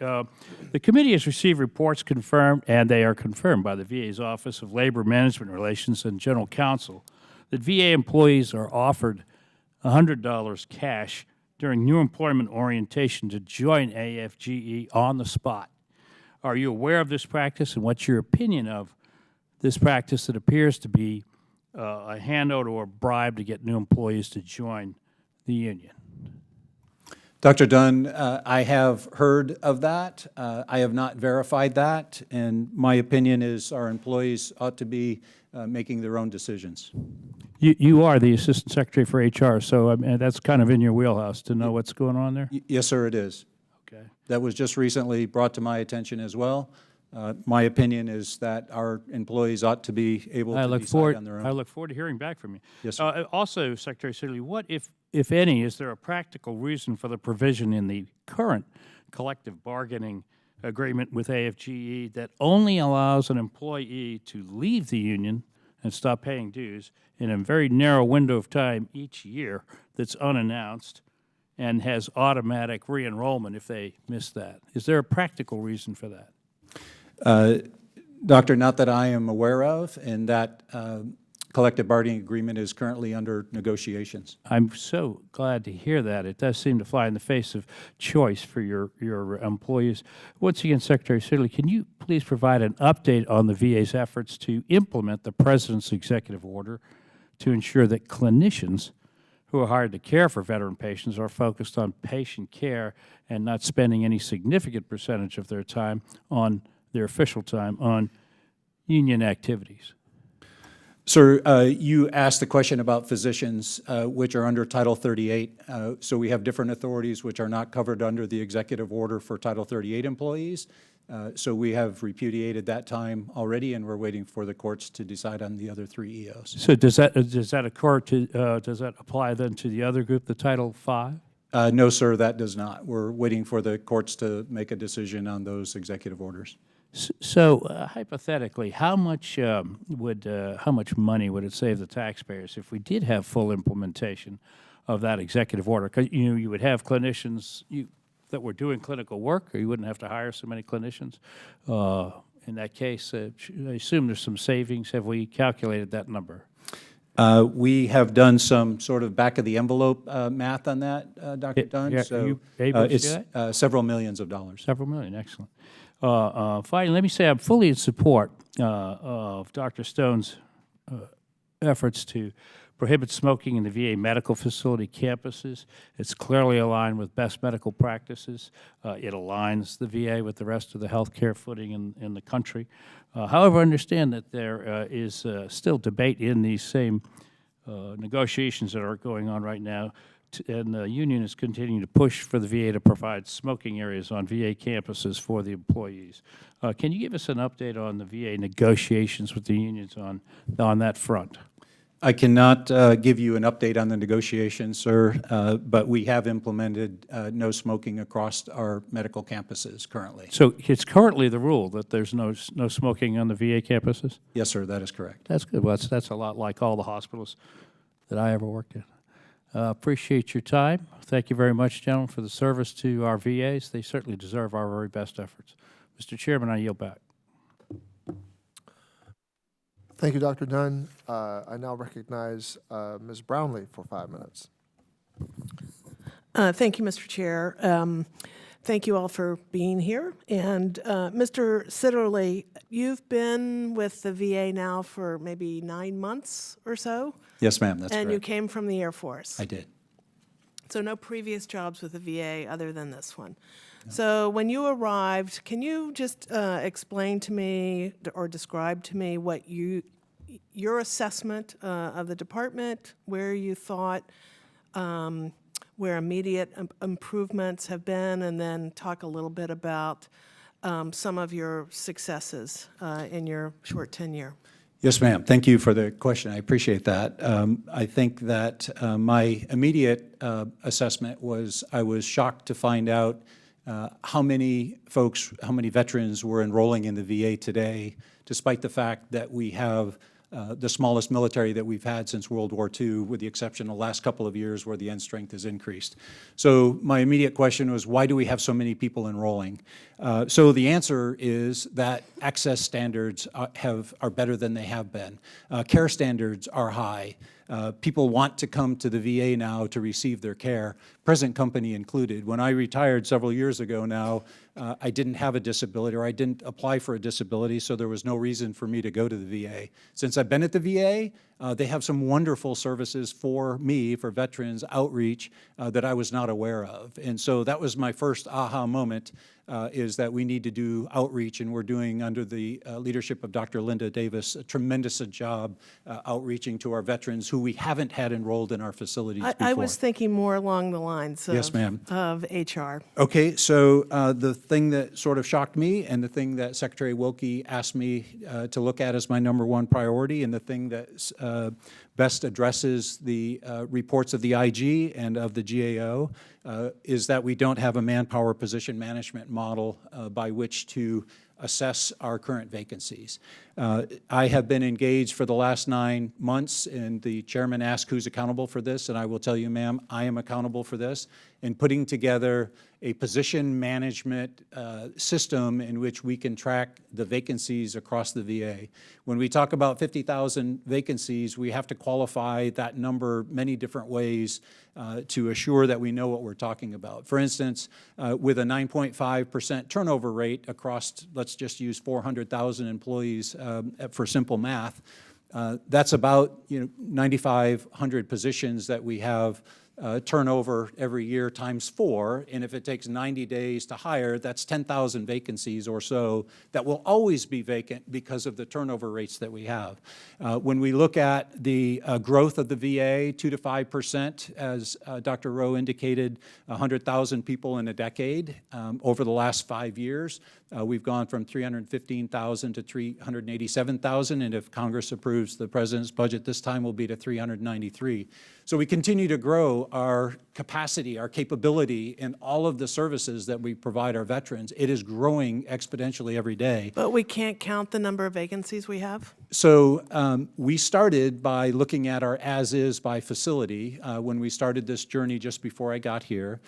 the committee has received reports confirmed, and they are confirmed by the VA's Office of Labor Management Relations and General Counsel, that VA employees are offered $100 cash during new employment orientation to join AFGE on the spot. Are you aware of this practice, and what's your opinion of this practice that appears to be a handout or a bribe to get new employees to join the union? Dr. Dunn, I have heard of that. I have not verified that, and my opinion is our employees ought to be making their own decisions. You are the Assistant Secretary for HR, so I mean, that's kind of in your wheelhouse to know what's going on there? Yes, sir, it is. Okay. That was just recently brought to my attention as well. My opinion is that our employees ought to be able to decide on their own. I look forward to hearing back from you. Yes, sir. Also, Secretary Siddeley, what, if any, is there a practical reason for the provision in the current collective bargaining agreement with AFGE that only allows an employee to leave the union and stop paying dues in a very narrow window of time each year that's unannounced and has automatic re-enrollment if they miss that? Is there a practical reason for that? Doctor, not that I am aware of, and that collective bargaining agreement is currently under negotiations. I'm so glad to hear that. It does seem to fly in the face of choice for your employees. Once again, Secretary Siddeley, can you please provide an update on the VA's efforts to implement the President's executive order to ensure that clinicians who are hired to care for veteran patients are focused on patient care and not spending any significant percentage of their time on their official time on union activities? Sir, you asked the question about physicians, which are under Title 38. So we have different authorities which are not covered under the executive order for Title 38 employees. So we have repudiated that time already, and we're waiting for the courts to decide on the other 3 EOs. So does that occur to does that apply then to the other group, the Title V? No, sir, that does not. We're waiting for the courts to make a decision on those executive orders. So hypothetically, how much money would it save the taxpayers if we did have full implementation of that executive order? 'Cause, you would have clinicians that were doing clinical work, or you wouldn't have to hire so many clinicians. In that case, I assume there's some savings. Have we calculated that number? We have done some sort of back-of-the-envelope math on that, Dr. Dunn. Yeah, are So you able to do it's that? several millions of dollars. Several million, excellent. Finally, let me say I'm fully in support of Dr. Stone's efforts to prohibit smoking in the VA medical facility campuses. It's clearly aligned with best medical practices. It aligns the VA with the rest of the healthcare footing in the country. However, understand that there is still debate in these same negotiations that are going on right now, and the union is continuing to push for the VA to provide smoking areas on VA campuses for the employees. Can you give us an update on the VA negotiations with the unions on that front? I cannot give you an update on the negotiations, sir, but we have implemented no smoking across our medical campuses currently. So it's currently the rule that there's no smoking on the VA campuses? Yes, sir, that is correct. That's good. Well, that's a lot like all the hospitals that I ever worked in. Appreciate your time. Thank you very much, gentlemen, for the service to our VAs. They certainly deserve our very best efforts. Mr. Chairman, I yield back. Thank you, Dr. Dunn. I now recognize Ms. Brownlee for 5 minutes. Thank you, Mr. Chair. Thank you all for being here. And Mr. Sitterly, you've been with the VA now for maybe 9 months or so? Yes, ma'am, that's And you correct. came from the Air Force? I did. So no previous jobs with the VA other than this one. So when you arrived, can you just explain to me or describe to me what your assessment of the department, where you thought, where immediate improvements have been, and then talk a little bit about some of your successes in your short tenure? Yes, ma'am. Thank you for the question. I appreciate that. I think that my immediate assessment was I was shocked to find out how many veterans were enrolling in the VA today, despite the fact that we have the smallest military that we've had since World War II, with the exception of the last couple of years where the end strength has increased. So my immediate question was, why do we have so many people enrolling? So the answer is that access standards are better than they have been. Care standards are high. People want to come to the VA now to receive their care, present company included. When I retired several years ago now, I didn't have a disability, or I didn't apply for a disability, so there was no reason for me to go to the VA. Since I've been at the VA, they have some wonderful services for me, for veterans, outreach, that I was not aware of. And so that was my first aha moment, is that we need to do outreach, and we're doing, under the leadership of Dr. Linda Davis, a tremendous job outreaching to our veterans who we haven't had enrolled in our facilities before. I was thinking more along the lines Yes, ma'am. of HR. Okay, so the thing that sort of shocked me, and the thing that Secretary Wilkie asked me to look at as my #1 priority, and the thing that best addresses the reports of the IG and of the GAO, is that we don't have a manpower position management model by which to assess our current vacancies. I have been engaged for the last 9 months, and the chairman asked who's accountable for this, and I will tell you, ma'am, I am accountable for this, in putting together a position management system in which we can track the vacancies across the VA. When we talk about 50,000 vacancies, we have to qualify that number many different ways to assure that we know what we're talking about. For instance, with a 9.5% turnover rate across, let's just use 400,000 employees for simple math, That's about 9,500 positions that we have turnover every year times 4, and if it takes 90 days to hire, that's 10,000 vacancies or so that will always be vacant because of the turnover rates that we have. When we look at the growth of the VA, 2 to 5%, as Dr. Rowe indicated, 100,000 people in a decade. Over the last 5 years, we've gone from 315,000 to 387,000, and if Congress approves the President's budget this time, we'll be to 393. So we continue to grow our capacity, our capability in all of the services that we provide our veterans. It is growing exponentially every day. But we can't count the number of vacancies we have? So we started by looking at our as-is by facility when we started this journey just before I got here.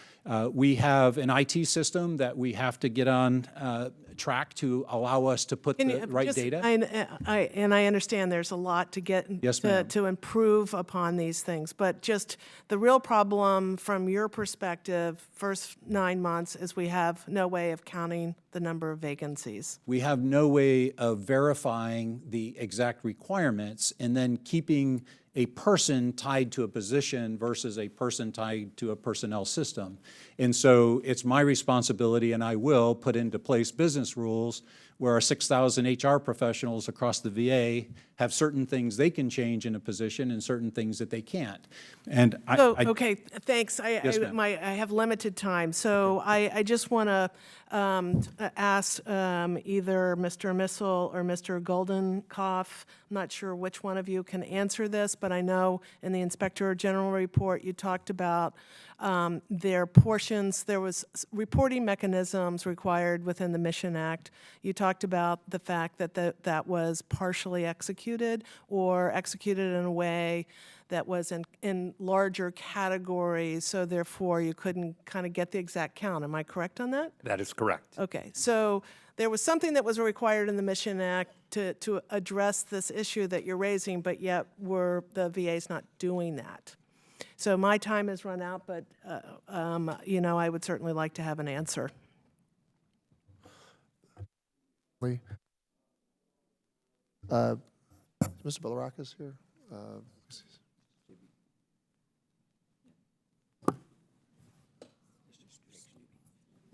We have an IT system that we have to get on track to allow us to put the right data. And I understand there's a lot to get Yes, ma'am. to improve upon these things, but just the real problem from your perspective, first 9 months, is we have no way of counting the number of vacancies. We have no way of verifying the exact requirements and then keeping a person tied to a position versus a person tied to a personnel system. And so it's my responsibility, and I will put into place business rules where our 6,000 HR professionals across the VA have certain things they can change in a position and certain things that they can't. And Okay, thanks. Yes, ma'am. I have limited time, so I just want to ask either Mr. Missel or Mr. Goldenkopf. I'm not sure which one of you can answer this, but I know in the Inspector General report you talked about their portions. There was reporting mechanisms required within the Mission Act. You talked about the fact that that was partially executed or executed in a way that was in larger categories, so therefore you couldn't kind of get the exact count. Am I correct on that? That is correct. Okay, so there was something that was required in the Mission Act to address this issue that you're raising, but yet the VA's not doing that. So my time has run out, but I would certainly like to have an answer. Lee? Mr. Belarakis here?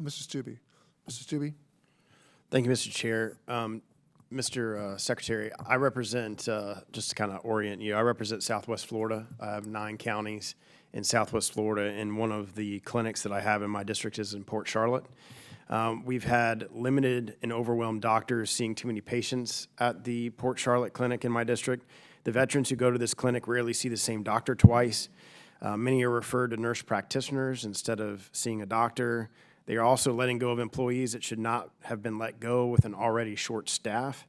Mr. Stubbe. Mr. Stubbe? Thank you, Mr. Chair. Mr. Secretary, I represent, just to kind of orient you, I represent Southwest Florida. I have 9 counties in Southwest Florida, and one of the clinics that I have in my district is in Port Charlotte. We've had limited and overwhelmed doctors seeing too many patients at the Port Charlotte clinic in my district. The veterans who go to this clinic rarely see the same doctor twice. Many are referred to nurse practitioners instead of seeing a doctor. They are also letting go of employees that should not have been let go with an already short staff.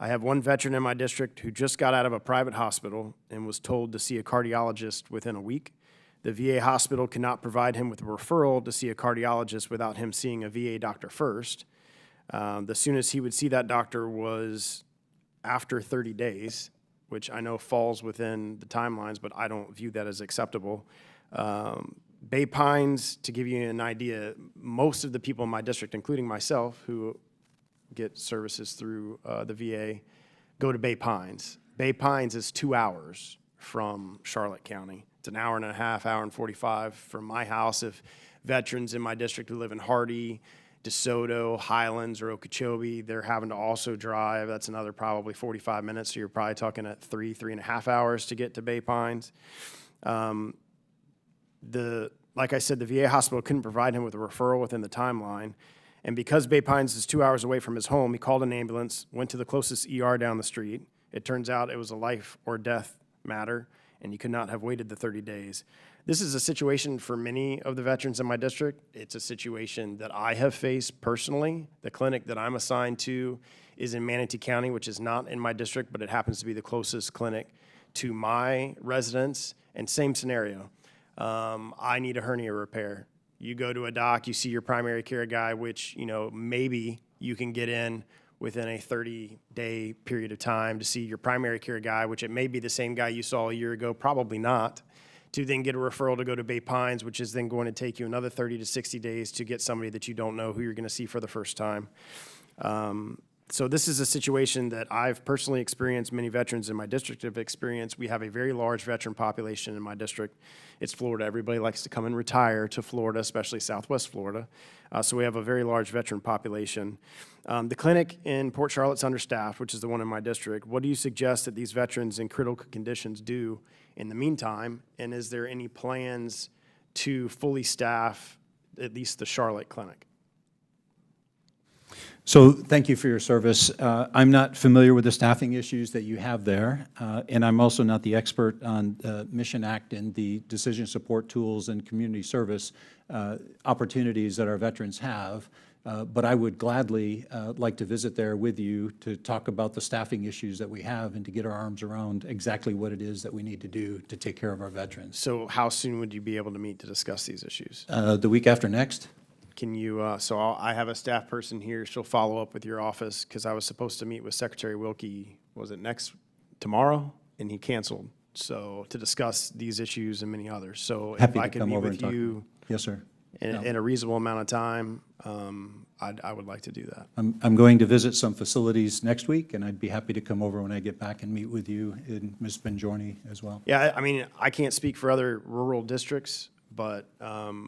I have one veteran in my district who just got out of a private hospital and was told to see a cardiologist within a week. The VA hospital cannot provide him with a referral to see a cardiologist without him seeing a VA doctor first. The soonest he would see that doctor was after 30 days, which I know falls within the timelines, but I don't view that as acceptable. Bay Pines, to give you an idea, most of the people in my district, including myself, who get services through the VA, go to Bay Pines. Bay Pines is 2 hours from Charlotte County. It's an hour and a half, hour and 45 from my house. If veterans in my district who live in Hardy, DeSoto, Highlands, or Okeechobee, they're having to also drive. That's another probably 45 minutes, so you're probably talking at 3.5 hours to get to Bay Pines. Like I said, the VA hospital couldn't provide him with a referral within the timeline. And because Bay Pines is 2 hours away from his home, he called an ambulance, went to the closest ER down the street. It turns out it was a life or death matter, and he could not have waited the 30 days. This is a situation for many of the veterans in my district. It's a situation that I have faced personally. The clinic that I'm assigned to is in Manatee County, which is not in my district, but it happens to be the closest clinic to my residence, and same scenario. I need a hernia repair. You go to a doc, you see your primary care guy, which, maybe you can get in within a 30-day period of time to see your primary care guy, which it may be the same guy you saw a year ago, probably not, to then get a referral to go to Bay Pines, which is then going to take you another 30 to 60 days to get somebody that you don't know who you're going to see for the first time. So this is a situation that I've personally experienced, many veterans in my district have experienced. We have a very large veteran population in my district. It's Florida. Everybody likes to come and retire to Florida, especially Southwest Florida. So we have a very large veteran population. The clinic in Port Charlotte's understaffed, which is the one in my district. What do you suggest that these veterans in critical conditions do in the meantime? And is there any plans to fully staff at least the Charlotte clinic? So thank you for your service. I'm not familiar with the staffing issues that you have there, and I'm also not the expert on Mission Act and the decision support tools and community service opportunities that our veterans have. But I would gladly like to visit there with you to talk about the staffing issues that we have and to get our arms around exactly what it is that we need to do to take care of our veterans. So how soon would you be able to meet to discuss these issues? The week after next? Can you, I have a staff person here, she'll follow up with your office, because I was supposed to meet with Secretary Wilkie, was it tomorrow? And he canceled, so, to discuss these issues and many others. So if Happy I to could come meet over and with talk. you Yes, sir. in a reasonable amount of time, I would like to do that. I'm going to visit some facilities next week, and I'd be happy to come over when I get back and meet with you and Ms. Benjorny as well. Yeah, I mean, I can't speak for other rural districts, but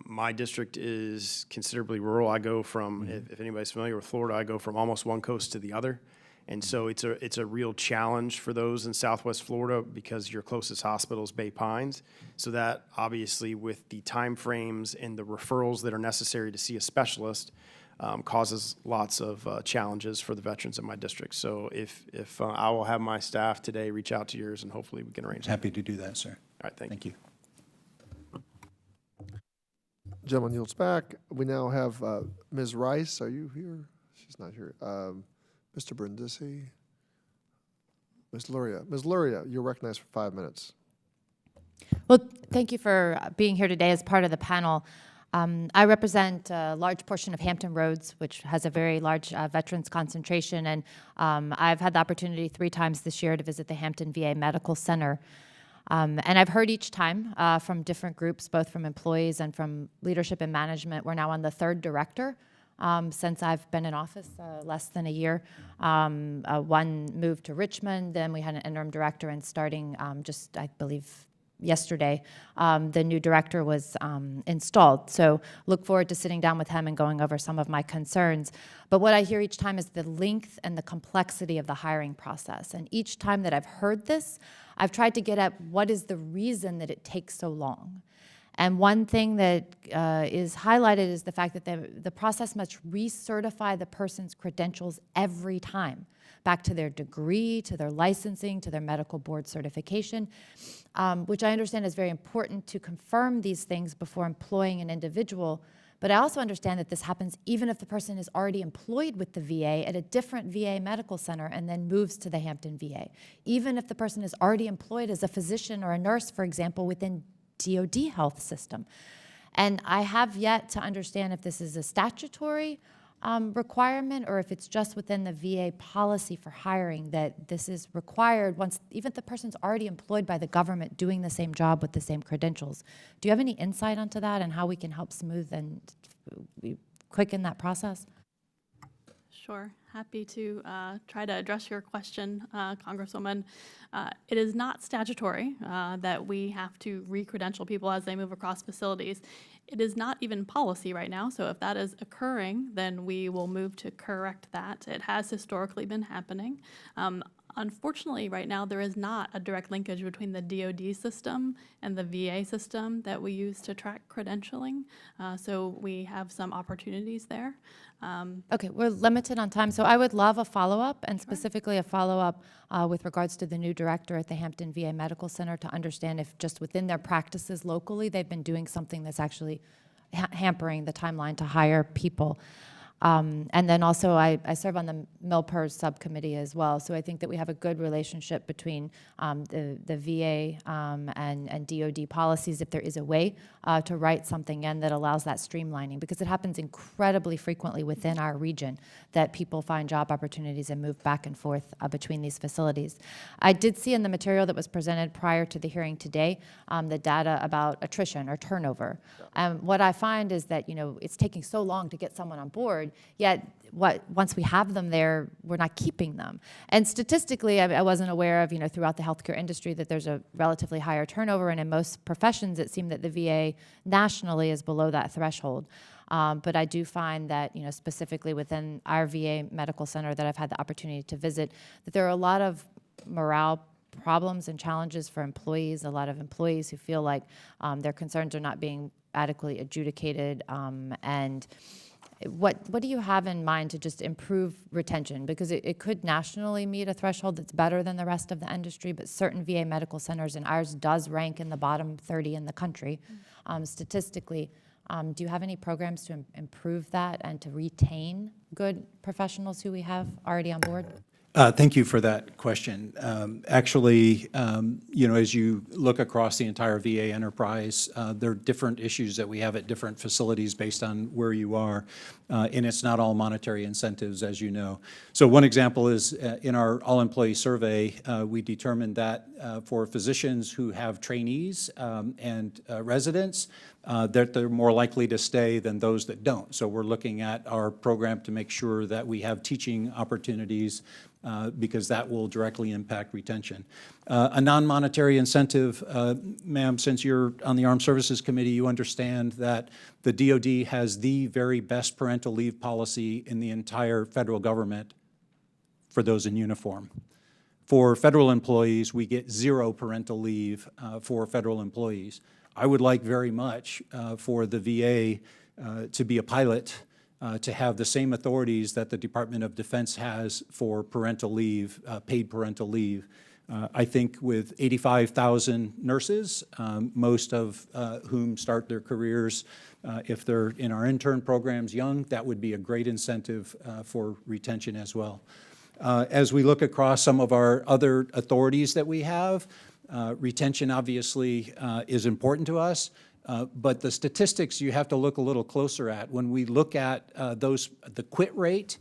my district is considerably rural. I go from, if anybody's familiar with Florida, I go from almost one coast to the other. And so it's a real challenge for those in Southwest Florida because your closest hospital is Bay Pines. So that obviously with the timeframes and the referrals that are necessary to see a specialist causes lots of challenges for the veterans in my district. So if I will have my staff today reach out to yours and hopefully we can arrange that. Happy to do that, sir. All right, thank you. Gentleman yields back. We now have Ms. Rice. Are you here? She's not here. Mr. Brindisi. Ms. Luria. Ms. Luria, you're recognized for 5 minutes. Well, thank you for being here today as part of the panel. I represent a large portion of Hampton Roads, which has a very large veterans concentration, and I've had the opportunity 3 times this year to visit the Hampton VA Medical Center. And I've heard each time from different groups, both from employees and from leadership and management. We're now on the 3rd director since I've been in office, less than a year. One moved to Richmond, then we had an interim director, and starting just, I believe, yesterday, the new director was installed. So look forward to sitting down with him and going over some of my concerns. But what I hear each time is the length and the complexity of the hiring process. And each time that I've heard this, I've tried to get at what is the reason that it takes so long. And one thing that is highlighted is the fact that the process must recertify the person's credentials every time, back to their degree, to their licensing, to their medical board certification, which I understand is very important to confirm these things before employing an individual. But I also understand that this happens even if the person is already employed with the VA at a different VA medical center and then moves to the Hampton VA. Even if the person is already employed as a physician or a nurse, for example, within DOD health system. And I have yet to understand if this is a statutory requirement or if it's just within the VA policy for hiring that this is required once even if the person's already employed by the government doing the same job with the same credentials. Do you have any insight onto that and how we can help smooth and quicken that process? Sure, happy to try to address your question, Congresswoman. It is not statutory that we have to re-credential people as they move across facilities. It is not even policy right now, so if that is occurring, then we will move to correct that. It has historically been happening. Unfortunately, right now, there is not a direct linkage between the DOD system and the VA system that we use to track credentialing, so we have some opportunities there. Okay, we're limited on time, so I would love a follow-up, and specifically a follow-up with regards to the new director at the Hampton VA Medical Center to understand if just within their practices locally, they've been doing something that's actually hampering the timeline to hire people. And then also I serve on the MilPERS subcommittee as well, so I think that we have a good relationship between the VA and DOD policies if there is a way to write something in that allows that streamlining, because it happens incredibly frequently within our region that people find job opportunities and move back and forth between these facilities. I did see in the material that was presented prior to the hearing today the data about attrition or turnover. What I find is that, you know, it's taking so long to get someone on board. yet once we have them there, we're not keeping them. And statistically, I wasn't aware of, throughout the healthcare industry that there's a relatively higher turnover, and in most professions, it seemed that the VA nationally is below that threshold. But I do find that, specifically within our VA medical center that I've had the opportunity to visit, that there are a lot of morale problems and challenges for employees, a lot of employees who feel like their concerns are not being adequately adjudicated. And what do you have in mind to just improve retention? Because it could nationally meet a threshold that's better than the rest of the industry, but certain VA medical centers, and ours does rank in the bottom 30 in the country, statistically. Do you have any programs to improve that and to retain good professionals who we have already on board? Thank you for that question. Actually, as you look across the entire VA enterprise, there are different issues that we have at different facilities based on where you are, and it's not all monetary incentives, as you know. So one example is in our all-employee survey, we determined that for physicians who have trainees and residents, that they're more likely to stay than those that don't. So we're looking at our program to make sure that we have teaching opportunities because that will directly impact retention. A non-monetary incentive, ma'am, since you're on the Armed Services Committee, you understand that the DoD has the very best parental leave policy in the entire federal government for those in uniform. For federal employees, we get 0 parental leave for federal employees. I would like very much for the VA to be a pilot, to have the same authorities that the Department of Defense has for parental leave, paid parental leave. I think with 85,000 nurses, most of whom start their careers, if they're in our intern programs young, that would be a great incentive for retention as well. As we look across some of our other authorities that we have, retention obviously is important to us. But the statistics you have to look a little closer at. When we look at the quit rate,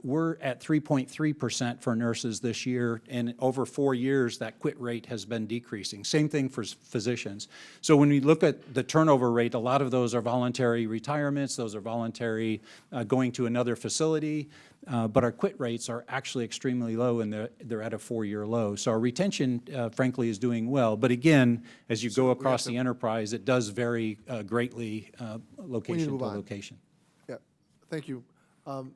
we're at 3.3% for nurses this year, and over 4 years, that quit rate has been decreasing. Same thing for physicians. So when we look at the turnover rate, a lot of those are voluntary retirements, those are voluntary going to another facility, but our quit rates are actually extremely low, and they're at a 4-year low. So our retention, frankly, is doing well. But again, as you go across the enterprise, it does vary greatly location to location. Yeah, thank you.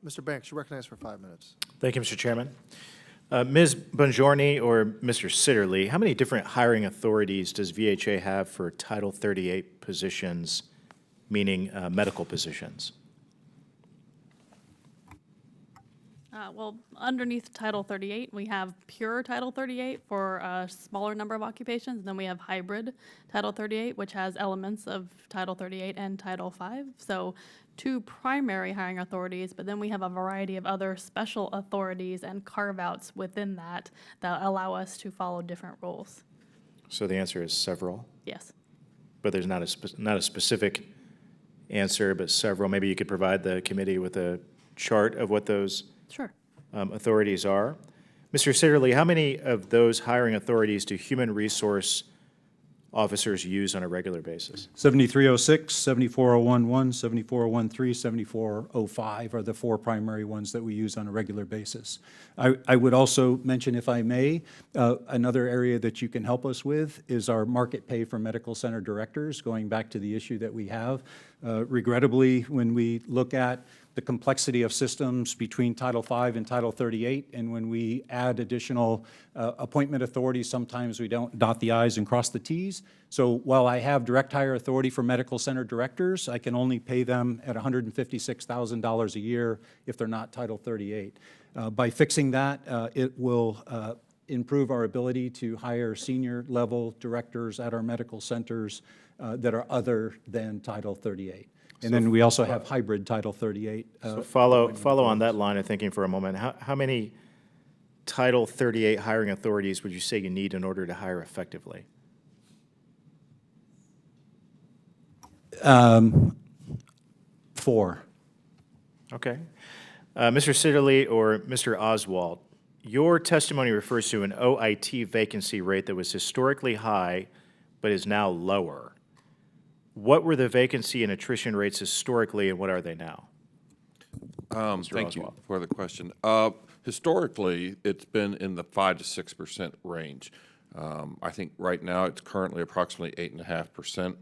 Mr. Banks, you're recognized for 5 minutes. Thank you, Mr. Chairman. Ms. Bongiorni or Mr. Sitterly, how many different hiring authorities does VHA have for Title 38 positions, meaning medical positions? Well, underneath Title 38, we have pure Title 38 for a smaller number of occupations, and then we have hybrid Title 38, which has elements of Title 38 and Title 5. So 2 primary hiring authorities, but then we have a variety of other special authorities and carve-outs within that allow us to follow different rules. So the answer is several, Yes. but there's not a specific answer, but several. Maybe you could provide the committee with a chart of what those Sure. authorities are. Mr. Sitterly, how many of those hiring authorities do human resource officers use on a regular basis? 7306, 74011, 74013, 7405 are the 4 primary ones that we use on a regular basis. I would also mention, if I may, another area that you can help us with is our market pay for medical center directors, going back to the issue that we have. Regrettably, when we look at the complexity of systems between Title V and Title 38, and when we add additional appointment authorities, sometimes we don't dot the I's and cross the T's. So while I have direct hire authority for medical center directors, I can only pay them at $156,000 a year if they're not Title 38. By fixing that, it will improve our ability to hire senior level directors at our medical centers that are other than Title 38. And then we also have hybrid Title 38. So follow on that line of thinking for a moment. How many Title 38 hiring authorities would you say you need in order to hire effectively? 4. Okay. Mr. Sitterly or Mr. Oswald, your testimony refers to an OIT vacancy rate that was historically high but is now lower. What were the vacancy and attrition rates historically, and what are they now? Thank you for the question. Historically, it's been in the 5 to 6% range. I think right now it's currently approximately 8.5%.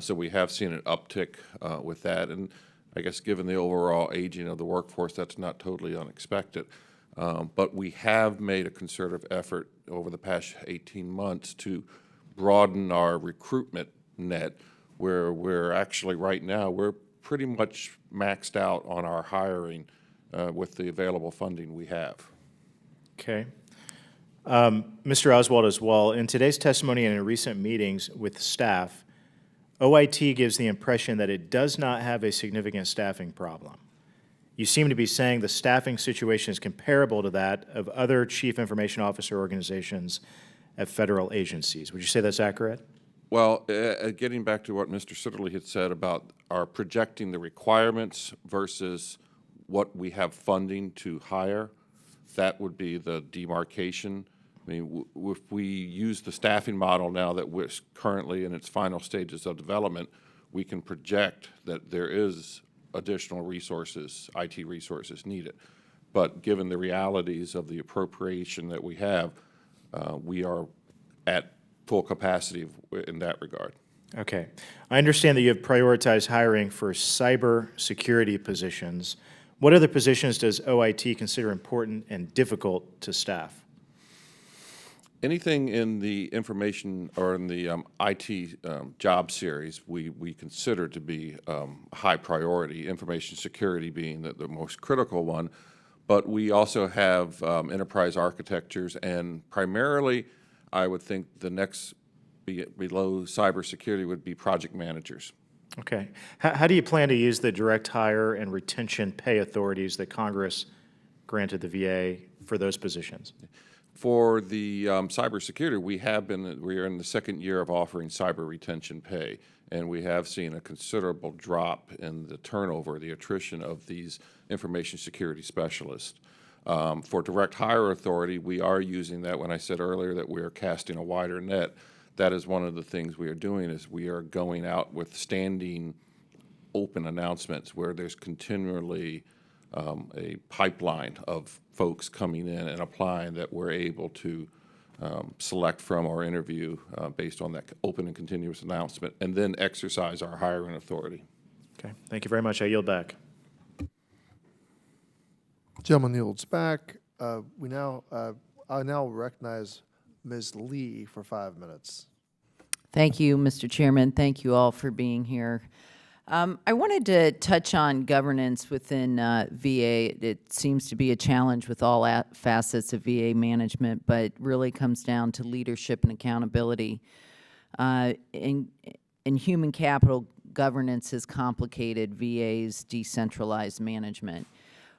So we have seen an uptick with that, and I guess given the overall aging of the workforce, that's not totally unexpected. But we have made a concerted effort over the past 18 months to broaden our recruitment net, where we're actually right now, we're pretty much maxed out on our hiring with the available funding we have. Okay. Mr. Oswald as well, in today's testimony and in recent meetings with staff, OIT gives the impression that it does not have a significant staffing problem. You seem to be saying the staffing situation is comparable to that of other chief information officer organizations at federal agencies. Would you say that's accurate? Well, getting back to what Mr. Sitterly had said about our projecting the requirements versus what we have funding to hire, that would be the demarcation. I mean, if we use the staffing model now that we're currently in its final stages of development, we can project that there is additional resources, IT resources needed. But given the realities of the appropriation that we have, we are at full capacity in that regard. Okay. I understand that you have prioritized hiring for cyber security positions. What other positions does OIT consider important and difficult to staff? Anything in the information or in the IT job series, we consider to be high priority, information security being the most critical one. But we also have enterprise architectures, and primarily, I would think the next below cybersecurity would be project managers. Okay. How do you plan to use the direct hire and retention pay authorities that Congress granted the VA for those positions? For the cybersecurity, we are in the second year of offering cyber retention pay, and we have seen a considerable drop in the turnover, the attrition of these information security specialists. For direct hire authority, we are using that. When I said earlier that we are casting a wider net, that is one of the things we are doing, is we are going out with standing open announcements where there's continually a pipeline of folks coming in and applying that we're able to select from or interview based on that open and continuous announcement, and then exercise our hiring authority. Okay. Thank you very much. I yield back. Gentleman yields back. I now recognize Ms. Lee for 5 minutes. Thank you, Mr. Chairman. Thank you all for being here. I wanted to touch on governance within VA. It seems to be a challenge with all facets of VA management, but really comes down to leadership and accountability. In human capital, governance has complicated VA's decentralized management.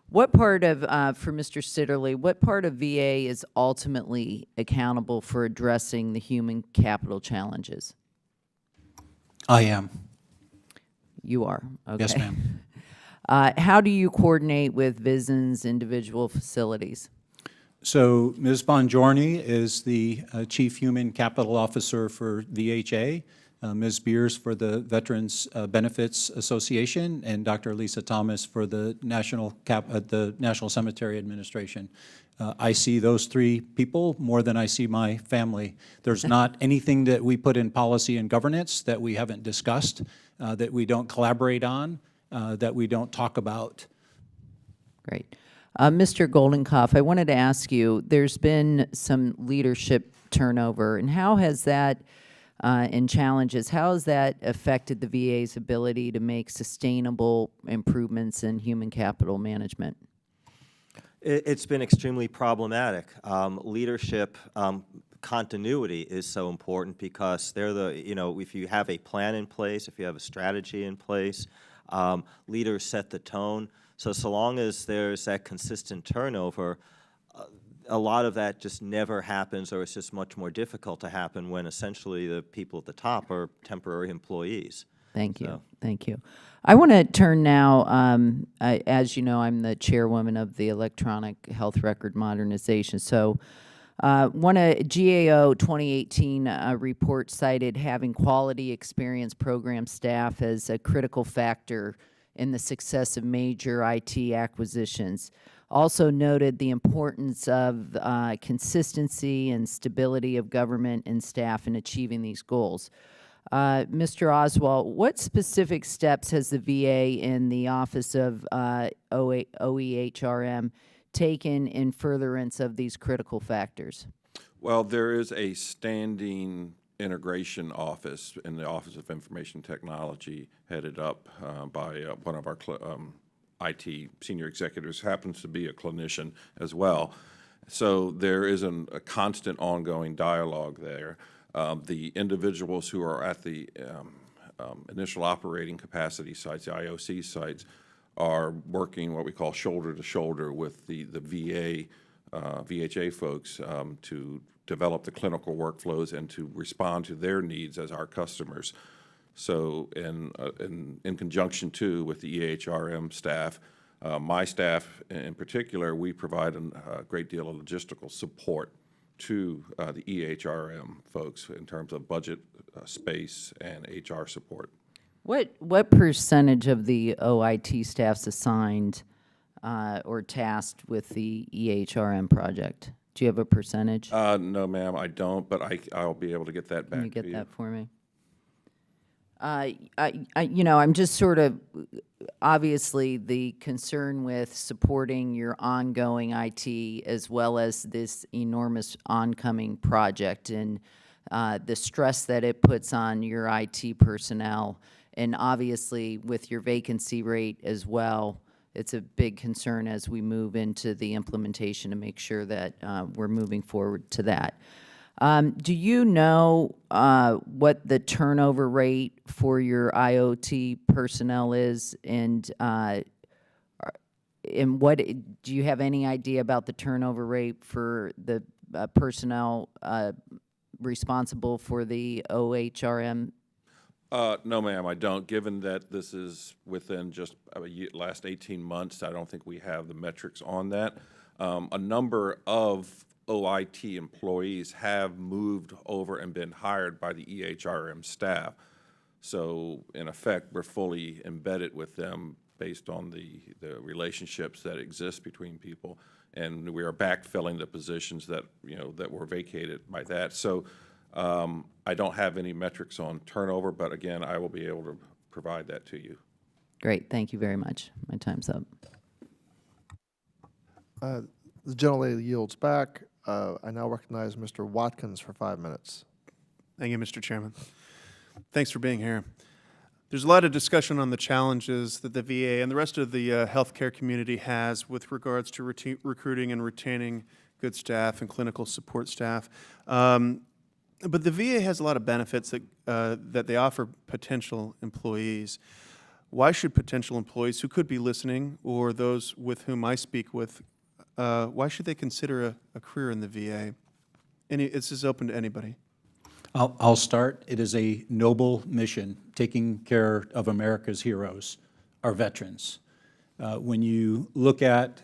What part of, for Mr. Sitterly, what part of VA is ultimately accountable for addressing the human capital challenges? I am. You are, okay. Yes, ma'am. How do you coordinate with VISN's individual facilities? So Ms. Bongiorni is the Chief Human Capital Officer for VHA, Ms. Beers for the Veterans Benefits Association, and Dr. Lisa Thomas for the National Cemetery Administration. I see those three people more than I see my family. There's not anything that we put in policy and governance that we haven't discussed, that we don't collaborate on, that we don't talk about. Great. Mr. Goldenkopf, I wanted to ask you, there's been some leadership turnover, and how has that, and challenges, how has that affected the VA's ability to make sustainable improvements in human capital management? It's been extremely problematic. Leadership continuity is so important because they're if you have a plan in place, if you have a strategy in place, leaders set the tone. So long as there's that consistent turnover, a lot of that just never happens, or it's just much more difficult to happen when essentially the people at the top are temporary employees. Thank you. Thank you. I want to turn now, as you know, I'm the chairwoman of the Electronic Health Record Modernization. So one GAO 2018 report cited having quality experienced program staff as a critical factor in the success of major IT acquisitions. Also noted the importance of consistency and stability of government and staff in achieving these goals. Mr. Oswald, what specific steps has the VA in the Office of OEHRM taken in furtherance of these critical factors? Well, there is a standing integration office in the Office of Information Technology headed up by one of our IT senior executives, happens to be a clinician as well. So there is a constant ongoing dialogue there. The individuals who are at the initial operating capacity sites, the IOC sites, are working what we call shoulder to shoulder with the VA, VHA folks to develop the clinical workflows and to respond to their needs as our customers. So in conjunction too with the EHRM staff, my staff in particular, we provide a great deal of logistical support to the EHRM folks in terms of budget, space, and HR support. What percentage of the OIT staff's assigned or tasked with the EHRM project? Do you have a percentage? No, ma'am, I don't, but I'll be able to get that back Can you to get you. that for me? I'm just sort of, obviously, the concern with supporting your ongoing IT as well as this enormous oncoming project and the stress that it puts on your IT personnel, and obviously with your vacancy rate as well, it's a big concern as we move into the implementation to make sure that we're moving forward to that. Do you know what the turnover rate for your IoT personnel is, and what do you have any idea about the turnover rate for the personnel responsible for the OHRM? No, ma'am, I don't. Given that this is within just last 18 months, I don't think we have the metrics on that. A number of OIT employees have moved over and been hired by the EHRM staff. So in effect, we're fully embedded with them based on the relationships that exist between people. And we are backfilling the positions that, that were vacated by that. So I don't have any metrics on turnover, but again, I will be able to provide that to you. Great, thank you very much. My time's up. The gentlelady yields back. I now recognize Mr. Watkins for 5 minutes. Thank you, Mr. Chairman. Thanks for being here. There's a lot of discussion on the challenges that the VA and the rest of the healthcare community has with regards to recruiting and retaining good staff and clinical support staff. But the VA has a lot of benefits that they offer potential employees. Why should potential employees who could be listening, or those with whom I speak with, why should they consider a career in the VA? This is open to anybody. I'll start. It is a noble mission, taking care of America's heroes, our veterans. When you look at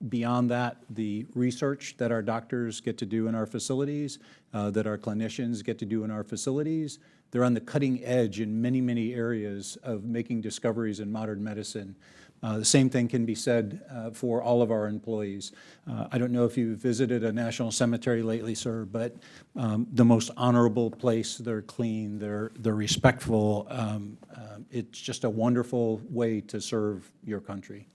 beyond that, the research that our doctors get to do in our facilities, that our clinicians get to do in our facilities, they're on the cutting edge in many, many areas of making discoveries in modern medicine. The same thing can be said for all of our employees. I don't know if you've visited a national cemetery lately, sir, but the most honorable place. They're clean, they're respectful. It's just a wonderful way to serve your country.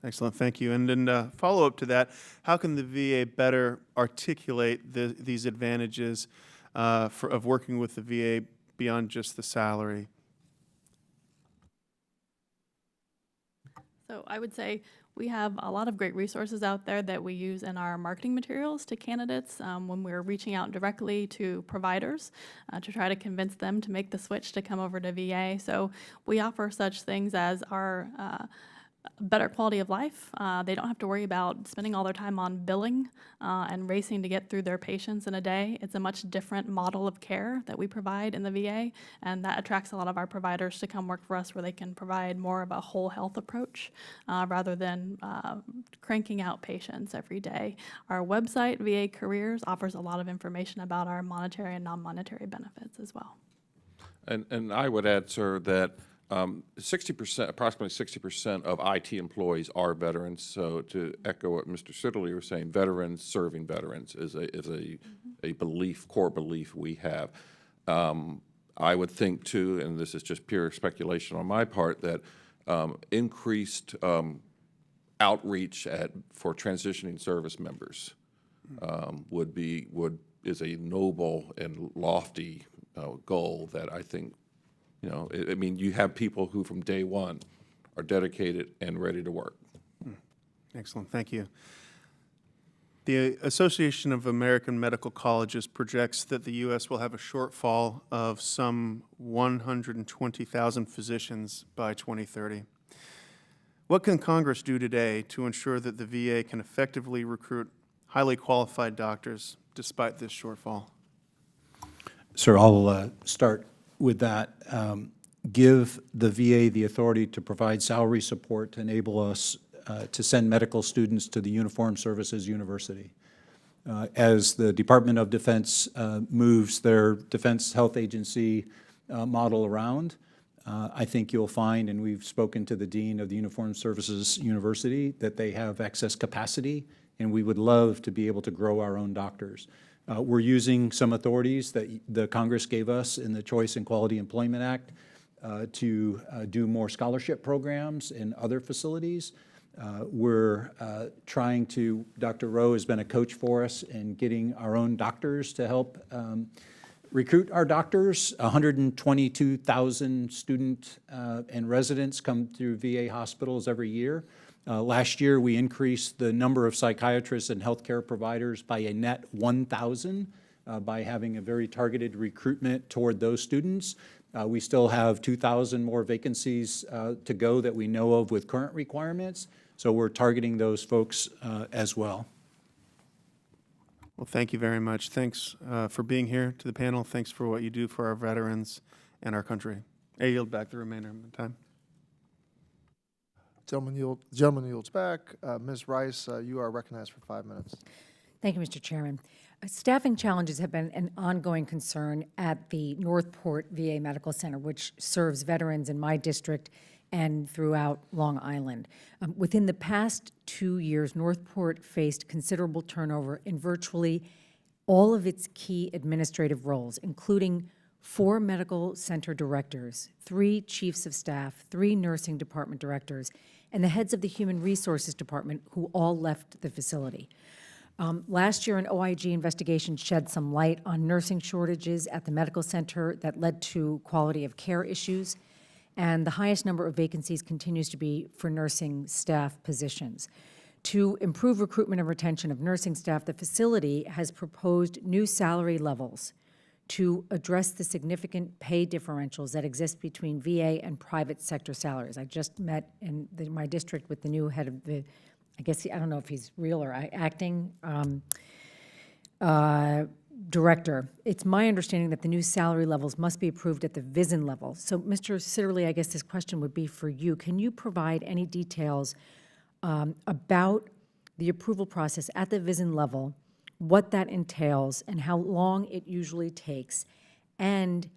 Excellent, thank you. And then follow-up to that, how can the VA better articulate these advantages of working with the VA beyond just the salary? So I would say we have a lot of great resources out there that we use in our marketing materials to candidates when we're reaching out directly to providers to try to convince them to make the switch to come over to VA. So we offer such things as our better quality of life. They don't have to worry about spending all their time on billing and racing to get through their patients in a day. It's a much different model of care that we provide in the VA, and that attracts a lot of our providers to come work for us, where they can provide more of a whole health approach rather than cranking out patients every day. Our website, VA Careers, offers a lot of information about our monetary and non-monetary benefits as well. And I would add, sir, that 60%, approximately 60% of IT employees are veterans. So to echo what Mr. Siddeley was saying, veterans serving veterans is a belief, core belief we have. I would think too, and this is just pure speculation on my part, that increased outreach for transitioning service members is a noble and lofty goal that I think, you know, I mean, you have people who from day one are dedicated and ready to work. Excellent, thank you. The Association of American Medical Colleges projects that the U.S. will have a shortfall of some 120,000 physicians by 2030. What can Congress do today to ensure that the VA can effectively recruit highly qualified doctors despite this shortfall? Sir, I'll start with that. Give the VA the authority to provide salary support to enable us to send medical students to the Uniformed Services University. As the Department of Defense moves their Defense Health Agency model around, I think you'll find, and we've spoken to the Dean of the Uniformed Services University, that they have excess capacity, and we would love to be able to grow our own doctors. We're using some authorities that the Congress gave us in the Choice and Quality Employment Act to do more scholarship programs in other facilities. We're trying to, Dr. Rowe has been a coach for us in getting our own doctors to help recruit our doctors. 122,000 student and residents come through VA hospitals every year. Last year, we increased the number of psychiatrists and healthcare providers by a net 1,000 by having a very targeted recruitment toward those students. We still have 2,000 more vacancies to go that we know of with current requirements, so we're targeting those folks as well. Well, thank you very much. Thanks for being here to the panel. Thanks for what you do for our veterans and our country. I yield back the remainder of my time. Gentleman yields back. Ms. Rice, you are recognized for 5 minutes. Thank you, Mr. Chairman. Staffing challenges have been an ongoing concern at the Northport VA Medical Center, which serves veterans in my district and throughout Long Island. Within the past 2 years, Northport faced considerable turnover in virtually all of its key administrative roles, including 4 medical center directors, 3 chiefs of staff, 3 nursing department directors, and the heads of the Human Resources Department, who all left the facility. Last year, an OIG investigation shed some light on nursing shortages at the medical center that led to quality of care issues, and the highest number of vacancies continues to be for nursing staff positions. To improve recruitment and retention of nursing staff, the facility has proposed new salary levels to address the significant pay differentials that exist between VA and private sector salaries. I just met in my district with the new head of the, I guess, I don't know if he's real or acting director. It's my understanding that the new salary levels must be approved at the VISN level. So, Mr. Sitterly, I guess this question would be for you. Can you provide any details about the approval process at the VISN level, what that entails, and how long it usually takes, and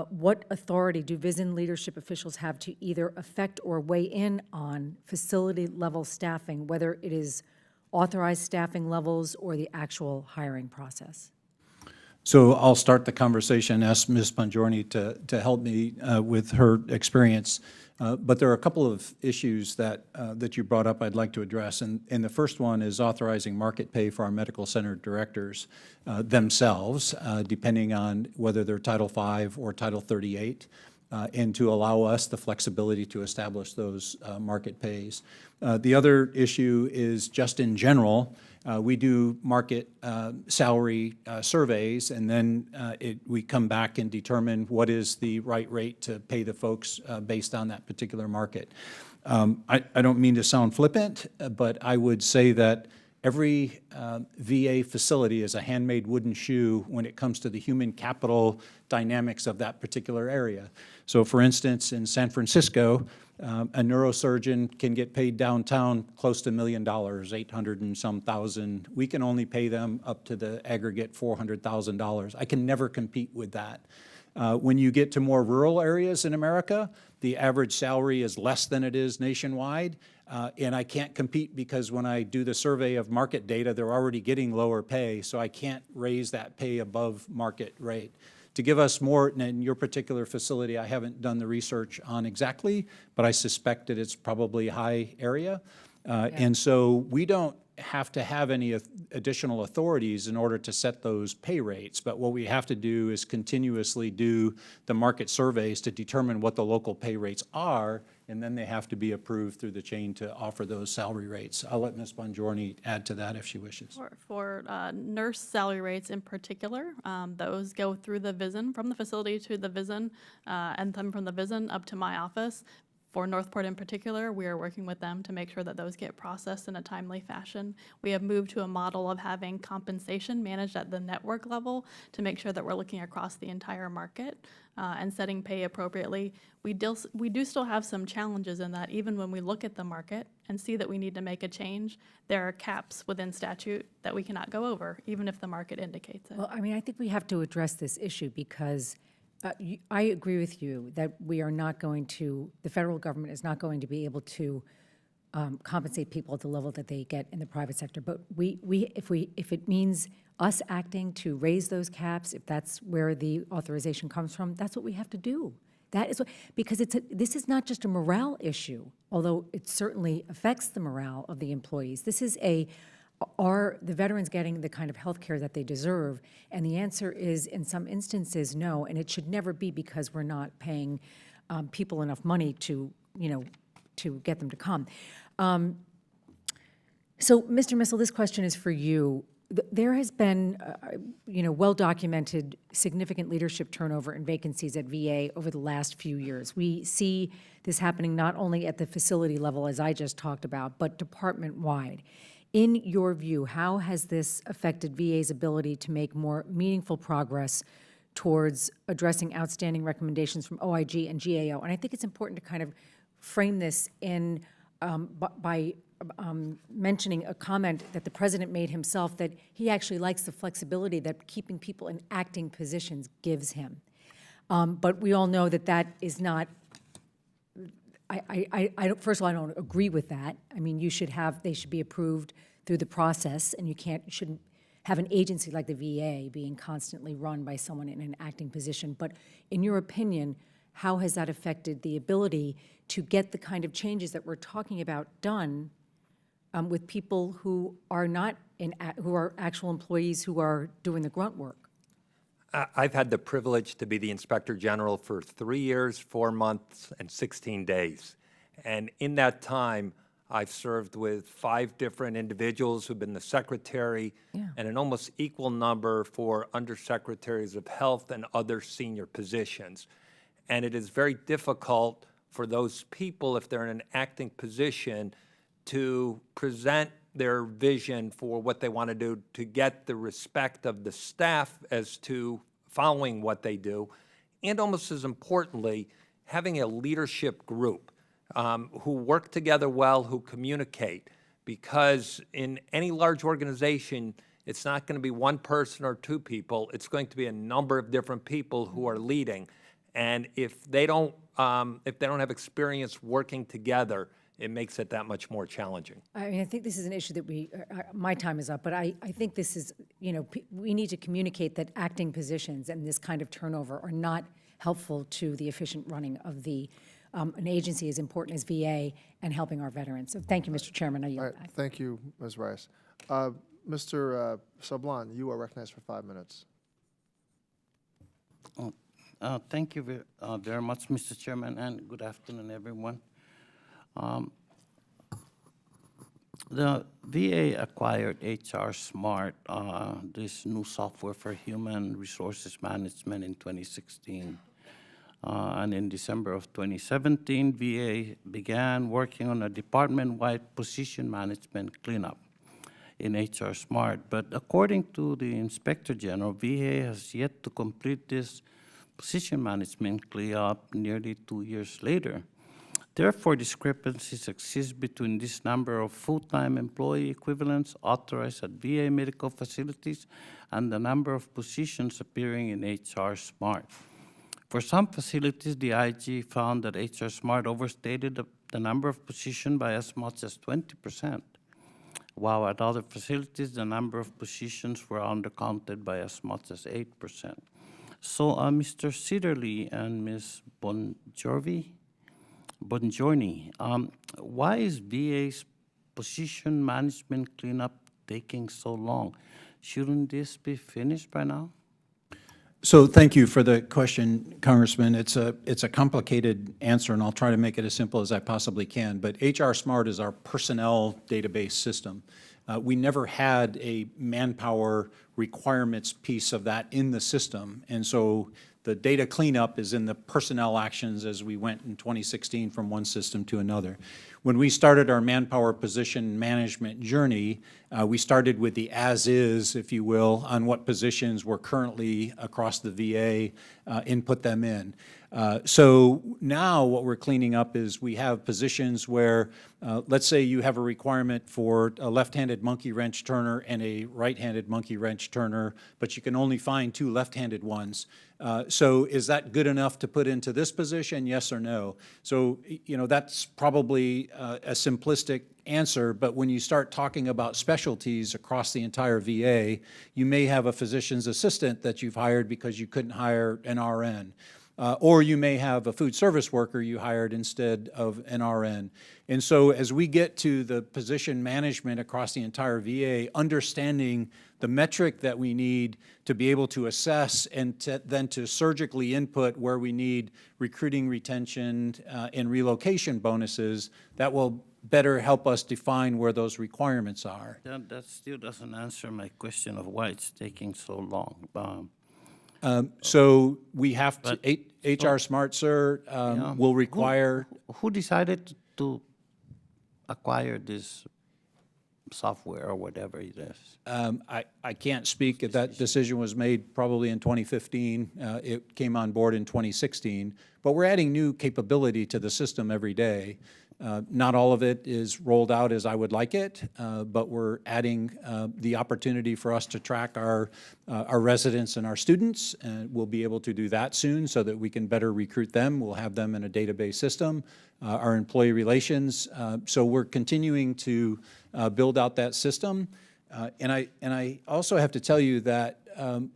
what authority do VISN leadership officials have to either affect or weigh in on facility-level staffing, whether it is authorized staffing levels or the actual hiring process? So I'll start the conversation, ask Ms. Bongiorni to help me with her experience. But there are a couple of issues that you brought up I'd like to address. And the first one is authorizing market pay for our medical center directors themselves, depending on whether they're Title V or Title 38, and to allow us the flexibility to establish those market pays. The other issue is just in general, we do market salary surveys, and then we come back and determine what is the right rate to pay the folks based on that particular market. I don't mean to sound flippant, but I would say that every VA facility is a handmade wooden shoe when it comes to the human capital dynamics of that particular area. So for instance, in San Francisco, a neurosurgeon can get paid downtown close to $1 million, 800 and some thousand. We can only pay them up to the aggregate $400,000. I can never compete with that. When you get to more rural areas in America, the average salary is less than it is nationwide. And I can't compete because when I do the survey of market data, they're already getting lower pay, so I can't raise that pay above market rate. To give us more, in your particular facility, I haven't done the research on exactly, but I suspect that it's probably high area. And so we don't have to have any additional authorities in order to set those pay rates. But what we have to do is continuously do the market surveys to determine what the local pay rates are, and then they have to be approved through the chain to offer those salary rates. I'll let Ms. Bongiorni add to that if she wishes. For nurse salary rates in particular, those go through the VISN, from the facility to the VISN, and then from the VISN up to my office. For Northport in particular, we are working with them to make sure that those get processed in a timely fashion. We have moved to a model of having compensation managed at the network level to make sure that we're looking across the entire market and setting pay appropriately. We do still have some challenges in that even when we look at the market and see that we need to make a change, there are caps within statute that we cannot go over, even if the market indicates it. Well, I mean, I think we have to address this issue because I agree with you that we are not going to, the federal government is not going to be able to compensate people at the level that they get in the private sector. But if it means us acting to raise those caps, if that's where the authorization comes from, that's what we have to do. That is what, because this is not just a morale issue, although it certainly affects the morale of the employees. This is are the veterans getting the kind of health care that they deserve? And the answer is, in some instances, no, and it should never be because we're not paying people enough money to get them to come. So, Mr. Missel, this question is for you. There has been, well-documented significant leadership turnover and vacancies at VA over the last few years. We see this happening not only at the facility level, as I just talked about, but department-wide. In your view, how has this affected VA's ability to make more meaningful progress towards addressing outstanding recommendations from OIG and GAO? And I think it's important to kind of frame this in by mentioning a comment that the president made himself, that he actually likes the flexibility that keeping people in acting positions gives him. But we all know that that is not. First of all, I don't agree with that. I mean, they should be approved through the process, and you shouldn't have an agency like the VA being constantly run by someone in an acting position. But in your opinion, how has that affected the ability to get the kind of changes that we're talking about done with people who are who are actual employees who are doing the grunt work? I've had the privilege to be the Inspector General for 3 years, 4 months, and 16 days. And in that time, I've served with 5 different individuals who've been the secretary and an almost equal number for undersecretaries of health and other senior positions. And it is very difficult for those people, if they're in an acting position, to present their vision for what they want to do to get the respect of the staff as to following what they do, and almost as importantly, having a leadership group who work together well, who communicate, because in any large organization, it's not going to be one person or 2 people, it's going to be a number of different people who are leading. And if they don't have experience working together, it makes it that much more challenging. I mean, I think this is an issue that my time is up, but I think this is, we need to communicate that acting positions and this kind of turnover are not helpful to the efficient running of an agency as important as VA and helping our veterans. So thank you, Mr. Chairman. I yield back. Thank you, Ms. Rice. Mr. Sablan, you are recognized for 5 minutes. Thank you very much, Mr. Chairman, and good afternoon, everyone. The VA acquired HR Smart, this new software for human resources management, in 2016. And in December of 2017, VA began working on a department-wide position management cleanup in HR Smart. But according to the Inspector General, VA has yet to complete this position management cleanup nearly 2 years later. Therefore, discrepancies exist between this number of full-time employee equivalents authorized at VA medical facilities and the number of positions appearing in HR Smart. For some facilities, the IG found that HR Smart overstated the number of positions by as much as 20%, while at other facilities, the number of positions were undercounted by as much as 8%. So, Mr. Sitterly and Ms. Bongiorni, why is VA's position management cleanup taking so long? Shouldn't this be finished by now? So thank you for the question, Congressman. It's a complicated answer, and I'll try to make it as simple as I possibly can. But HR Smart is our personnel database system. We never had a manpower requirements piece of that in the system, and so the data cleanup is in the personnel actions as we went in 2016 from one system to another. When we started our manpower position management journey, we started with the as-is, if you will, on what positions were currently across the VA, input them in. So now what we're cleaning up is we have positions where, let's say you have a requirement for a left-handed monkey wrench turner and a right-handed monkey wrench turner, but you can only find 2 left-handed ones. So is that good enough to put into this position, yes or no? So, you know, that's probably a simplistic answer, but when you start talking about specialties across the entire VA, you may have a physician's assistant that you've hired because you couldn't hire an RN. Or you may have a food service worker you hired instead of an RN. And so as we get to the position management across the entire VA, understanding the metric that we need to be able to assess and then to surgically input where we need recruiting, retention, and relocation bonuses, that will better help us define where those requirements are. That still doesn't answer my question of why it's taking so long. So we have to, HR Smart, sir, will require. Who decided to acquire this software or whatever it is? I can't speak. That decision was made probably in 2015. It came on board in 2016. But we're adding new capability to the system every day. Not all of it is rolled out as I would like it, but we're adding the opportunity for us to track our residents and our students, and we'll be able to do that soon so that we can better recruit them. We'll have them in a database system, our employee relations. So we're continuing to build out that system. And I also have to tell you that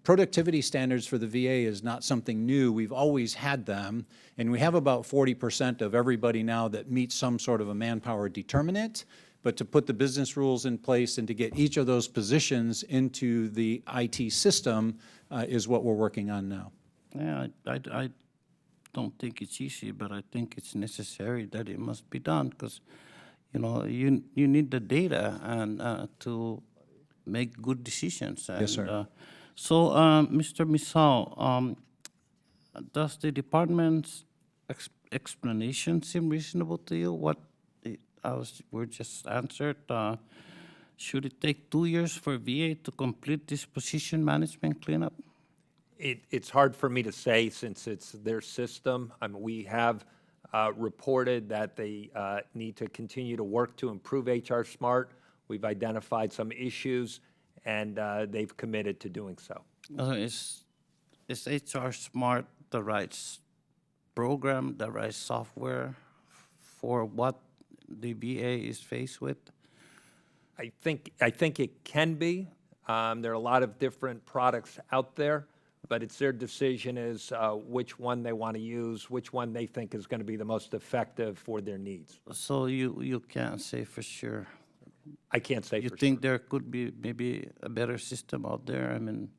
productivity standards for the VA is not something new. We've always had them, and we have about 40% of everybody now that meets some sort of a manpower determinant. But to put the business rules in place and to get each of those positions into the IT system is what we're working on now. Yeah, I don't think it's easy, but I think it's necessary that it must be done because, you know, you need the data and to make good decisions. And, yes, sir. So, Mr. Misal, does the department's explanation seem reasonable to you? What were just answered? Should it take 2 years for VA to complete this position management cleanup? It's hard for me to say since it's their system. I mean, we have reported that they need to continue to work to improve HR Smart. We've identified some issues, and they've committed to doing so. Is HR Smart the right program, the right software for what the VA is faced with? I think it can be. There are a lot of different products out there, but it's their decision as which one they want to use, which one they think is going to be the most effective for their needs. So you can't say for sure. I can't say for sure. You think there could be maybe a better system out there? I mean,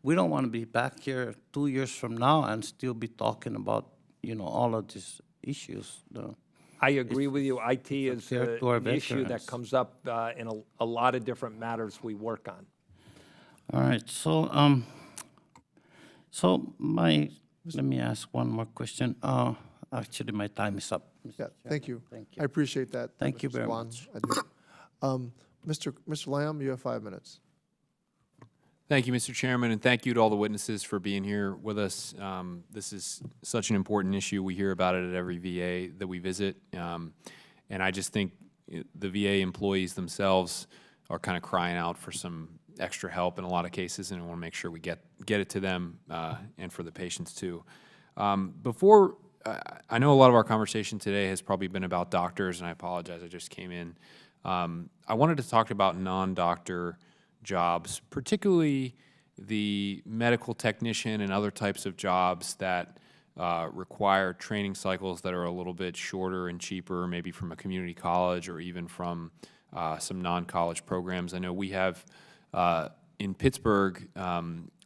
we don't want to be back here 2 years from now and still be talking about, you know, all of these issues. I agree with you. IT is an issue that veterans. comes up in a lot of different matters we work on. All right. So, let me ask one more question. Actually, my time is up. Yeah, thank you. Thank you. I appreciate that. Thank you Mr. very Swan. much. I do. Mr. Lamb, you have 5 minutes. Thank you, Mr. Chairman, and thank you to all the witnesses for being here with us. This is such an important issue. We hear about it at every VA that we visit, and I just think the VA employees themselves are kind of crying out for some extra help in a lot of cases, and I want to make sure we get it to them and for the patients too. I know a lot of our conversation today has probably been about doctors, and I apologize, I just came in. I wanted to talk about non-doctor jobs, particularly the medical technician and other types of jobs that require training cycles that are a little bit shorter and cheaper, maybe from a community college or even from some non-college programs. I know we have in Pittsburgh,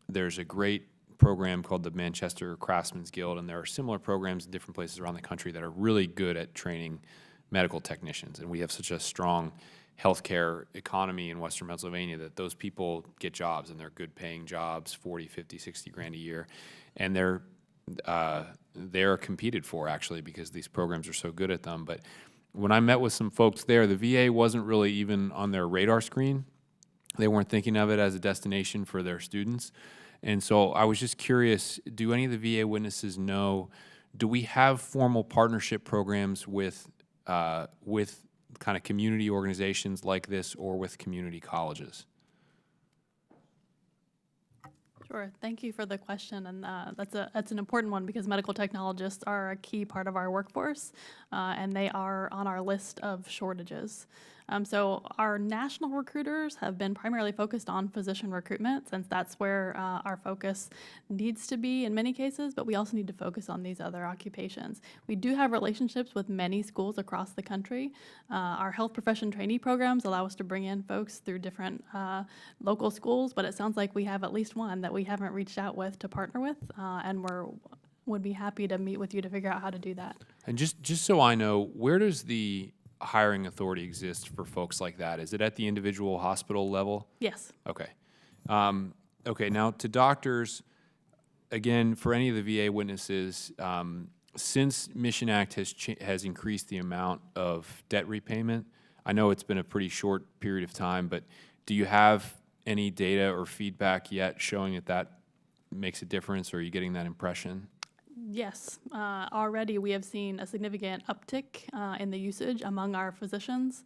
there's a great program called the Manchester Craftsmen's Guild, and there are similar programs in different places around the country that are really good at training medical technicians. And we have such a strong healthcare economy in Western Pennsylvania that those people get jobs, and they're good paying jobs, 40, 50, 60 grand a year. And they're competed for, actually, because these programs are so good at them. But when I met with some folks there, the VA wasn't really even on their radar screen. They weren't thinking of it as a destination for their students. And so I was just curious, do any of the VA witnesses know, do we have formal partnership programs with kind of community organizations like this or with community colleges? Sure. Thank you for the question, and that's an important one because medical technologists are a key part of our workforce, and they are on our list of shortages. So our national recruiters have been primarily focused on physician recruitment, since that's where our focus needs to be in many cases, but we also need to focus on these other occupations. We do have relationships with many schools across the country. Our health profession trainee programs allow us to bring in folks through different local schools, but it sounds like we have at least one that we haven't reached out with to partner with, and would be happy to meet with you to figure out how to do that. And just so I know, where does the hiring authority exist for folks like that? Is it at the individual hospital level? Yes. Okay. Okay, now to doctors, again, for any of the VA witnesses, since Mission Act has increased the amount of debt repayment, I know it's been a pretty short period of time, but do you have any data or feedback yet showing that that makes a difference, or are you getting that impression? Yes, already we have seen a significant uptick in the usage among our physicians.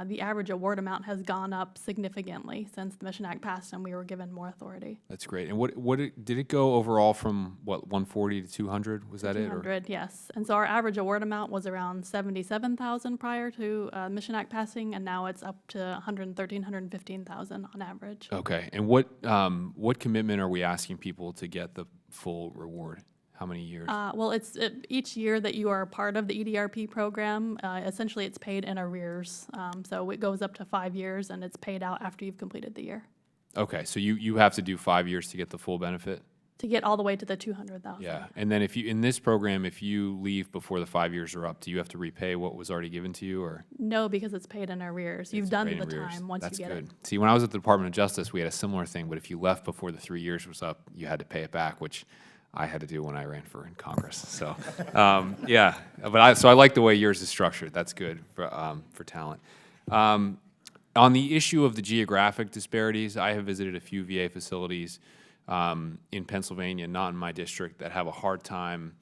The average award amount has gone up significantly since the Mission Act passed and we were given more authority. That's great. And did it go overall from, what, 140 to 200? Was that 200, it? Or? yes. And so our average award amount was around 77,000 prior to Mission Act passing, and now it's up to 113, 115,000 on average. Okay. And what commitment are we asking people to get the full reward? How many years? Well, each year that you are a part of the EDRP program, essentially it's paid in arrears. So it goes up to 5 years, and it's paid out after you've completed the year. Okay, so you have to do 5 years to get the full benefit? To get all the way to the 200,000. Yeah, and then in this program, if you leave before the 5 years are up, do you have to repay what was already given to you, or? No, because it's paid in arrears. You've done paid the in arrears. time once That's you get good. it. See, when I was at the Department of Justice, we had a similar thing, but if you left before the 3 years was up, you had to pay it back, which I had to do when I ran in Congress. So, yeah, but I like the way yours is structured. That's good for talent. On the issue of the geographic disparities, I have visited a few VA facilities in Pennsylvania, not in my district, that have a hard time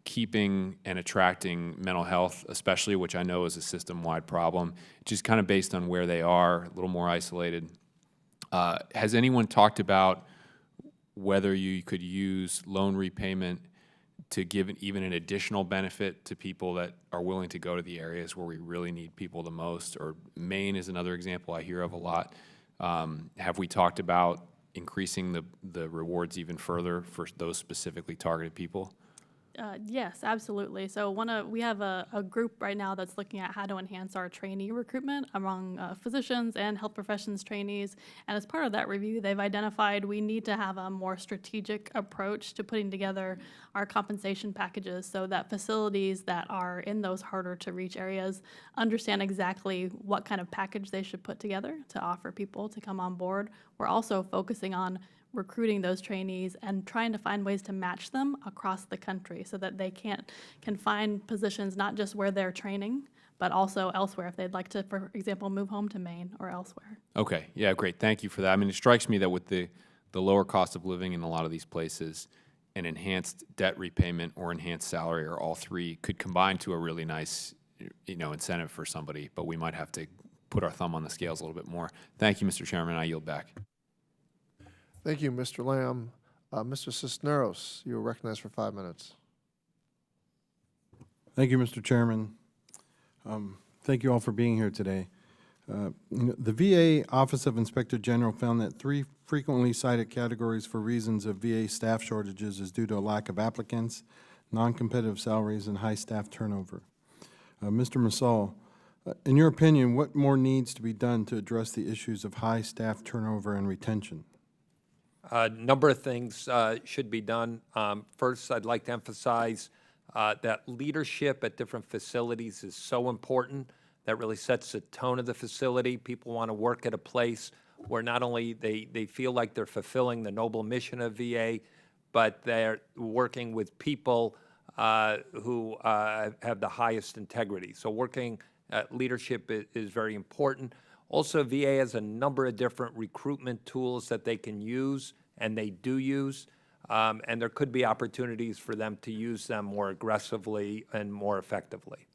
keeping and attracting mental health, especially, which I know is a system-wide problem, just kind of based on where they are, a little more isolated. Has anyone talked about whether you could use loan repayment to give even an additional benefit to people that are willing to go to the areas where we really need people the most? Or Maine is another example I hear of a lot. Have we talked about increasing the rewards even further for those specifically targeted people? Yes, absolutely. So we have a group right now that's looking at how to enhance our trainee recruitment among physicians and health professions trainees. And as part of that review, they've identified we need to have a more strategic approach to putting together our compensation packages so that facilities that are in those harder to reach areas understand exactly what kind of package they should put together to offer people to come on board. We're also focusing on recruiting those trainees and trying to find ways to match them across the country so that they can find positions not just where they're training, but also elsewhere if they'd like to, for example, move home to Maine or elsewhere. Okay, yeah, great. Thank you for that. I mean, it strikes me that with the lower cost of living in a lot of these places, an enhanced debt repayment or enhanced salary, or all three, could combine to a really nice, incentive for somebody, but we might have to put our thumb on the scales a little bit more. Thank you, Mr. Chairman. I yield back. Thank you, Mr. Lamb. Mr. Cisneros, you are recognized for 5 minutes. Thank you, Mr. Chairman. Thank you all for being here today. The VA Office of Inspector General found that 3 frequently cited categories for reasons of VA staff shortages is due to a lack of applicants, non-competitive salaries, and high staff turnover. Mr. Masal, in your opinion, what more needs to be done to address the issues of high staff turnover and retention? A number of things should be done. First, I'd like to emphasize that leadership at different facilities is so important. That really sets the tone of the facility. People want to work at a place where not only they feel like they're fulfilling the noble mission of VA, but they're working with people who have the highest integrity. So working leadership is very important. Also, VA has a number of different recruitment tools that they can use, and they do use, and there could be opportunities for them to use them more aggressively and more effectively.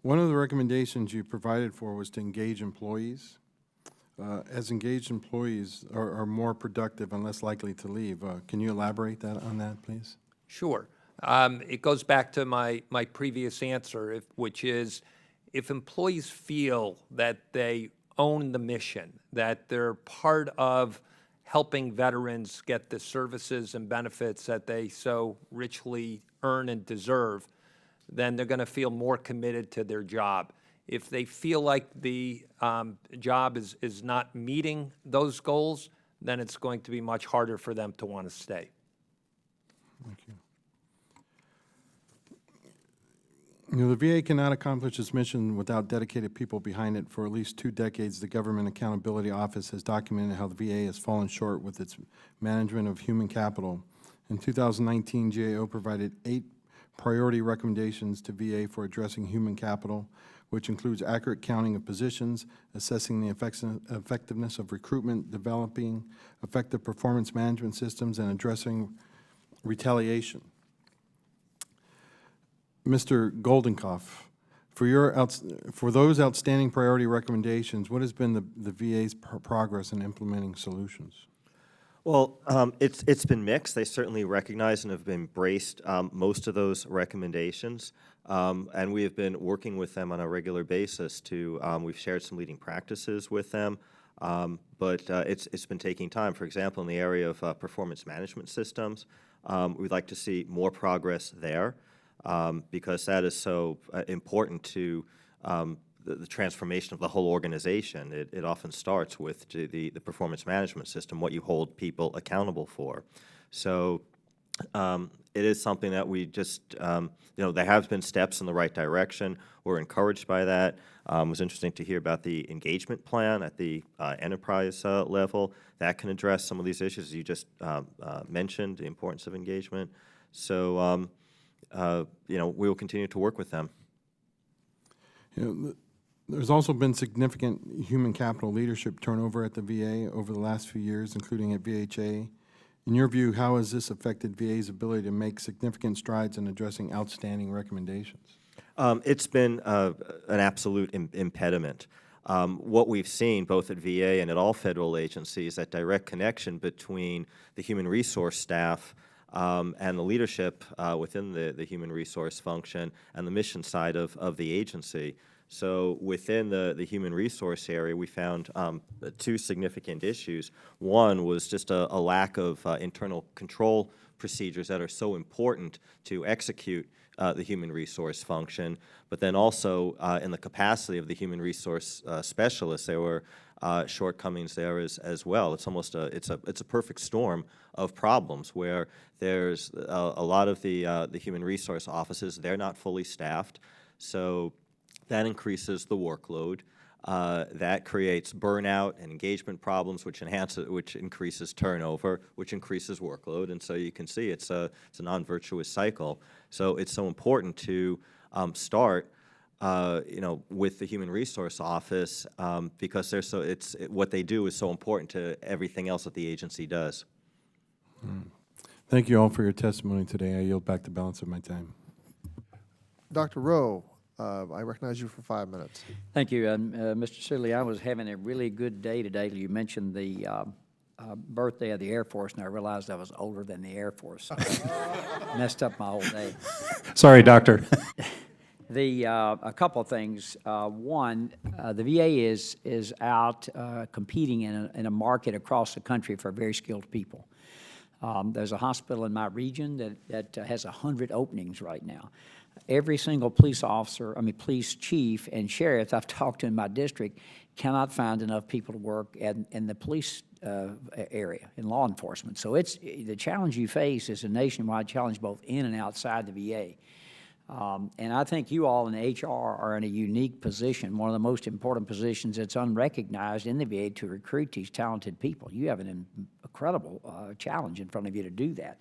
One of the recommendations you provided for was to engage employees. As engaged employees are more productive and less likely to leave. Can you elaborate on that, please? Sure. It goes back to my previous answer, which is if employees feel that they own the mission, that they're part of helping veterans get the services and benefits that they so richly earn and deserve, then they're going to feel more committed to their job. If they feel like the job is not meeting those goals, then it's going to be much harder for them to want to stay. Thank you. The VA cannot accomplish its mission without dedicated people behind it. For at least 2 decades, the Government Accountability Office has documented how the VA has fallen short with its management of human capital. In 2019, GAO provided 8 priority recommendations to VA for addressing human capital, which includes accurate counting of positions, assessing the effectiveness of recruitment, developing effective performance management systems, and addressing retaliation. Mr. Goldenkopf, for those outstanding priority recommendations, what has been the VA's progress in implementing solutions? Well, it's been mixed. They certainly recognize and have embraced most of those recommendations, and we have been working with them on a regular basis to, we've shared some leading practices with them, but it's been taking time. For example, in the area of performance management systems, we'd like to see more progress there because that is so important to the transformation of the whole organization. It often starts with the performance management system, what you hold people accountable for. So it is something that we just, there have been steps in the right direction. We're encouraged by that. It was interesting to hear about the engagement plan at the enterprise level. That can address some of these issues. You just mentioned the importance of engagement. So, we will continue to work with them. There's also been significant human capital leadership turnover at the VA over the last few years, including at VHA. In your view, how has this affected VA's ability to make significant strides in addressing outstanding recommendations? It's been an absolute impediment. What we've seen both at VA and at all federal agencies, that direct connection between the human resource staff and the leadership within the human resource function and the mission side of the agency. So within the human resource area, we found 2 significant issues. One was just a lack of internal control procedures that are so important to execute the human resource function, but then also in the capacity of the human resource specialists, there were shortcomings there as well. It's almost it's a perfect storm of problems where there's a lot of the human resource offices, they're not fully staffed, so that increases the workload. That creates burnout and engagement problems, which increases turnover, which increases workload. And so you can see it's a non-virtuous cycle. So it's so important to start, with the Human Resource Office because what they do is so important to everything else that the agency does. Thank you all for your testimony today. I yield back the balance of my time. Dr. Rowe, I recognize you for 5 minutes. Thank you. Mr. Sidley, I was having a really good day today. You mentioned the birthday of the Air Force, and I realized I was older than the Air Force. Messed up my whole day. Sorry, Doctor. A couple of things. One, the VA is out competing in a market across the country for very skilled people. There's a hospital in my region that has 100 openings right now. Every single police chief and sheriff I've talked to in my district cannot find enough people to work in the police area, in law enforcement. So the challenge you face is a nationwide challenge both in and outside the VA. And I think you all in HR are in a unique position, one of the most important positions that's unrecognized in the VA to recruit these talented people. You have an incredible challenge in front of you to do that.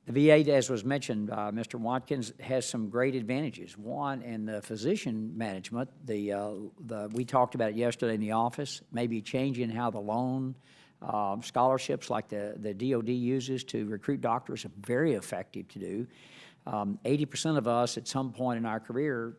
The VA, as was mentioned by Mr. Watkins, has some great advantages. One, in the physician management, we talked about it yesterday in the office, maybe changing how the loan scholarships like the DOD uses to recruit doctors are very effective to do. 80% of us at some point in our career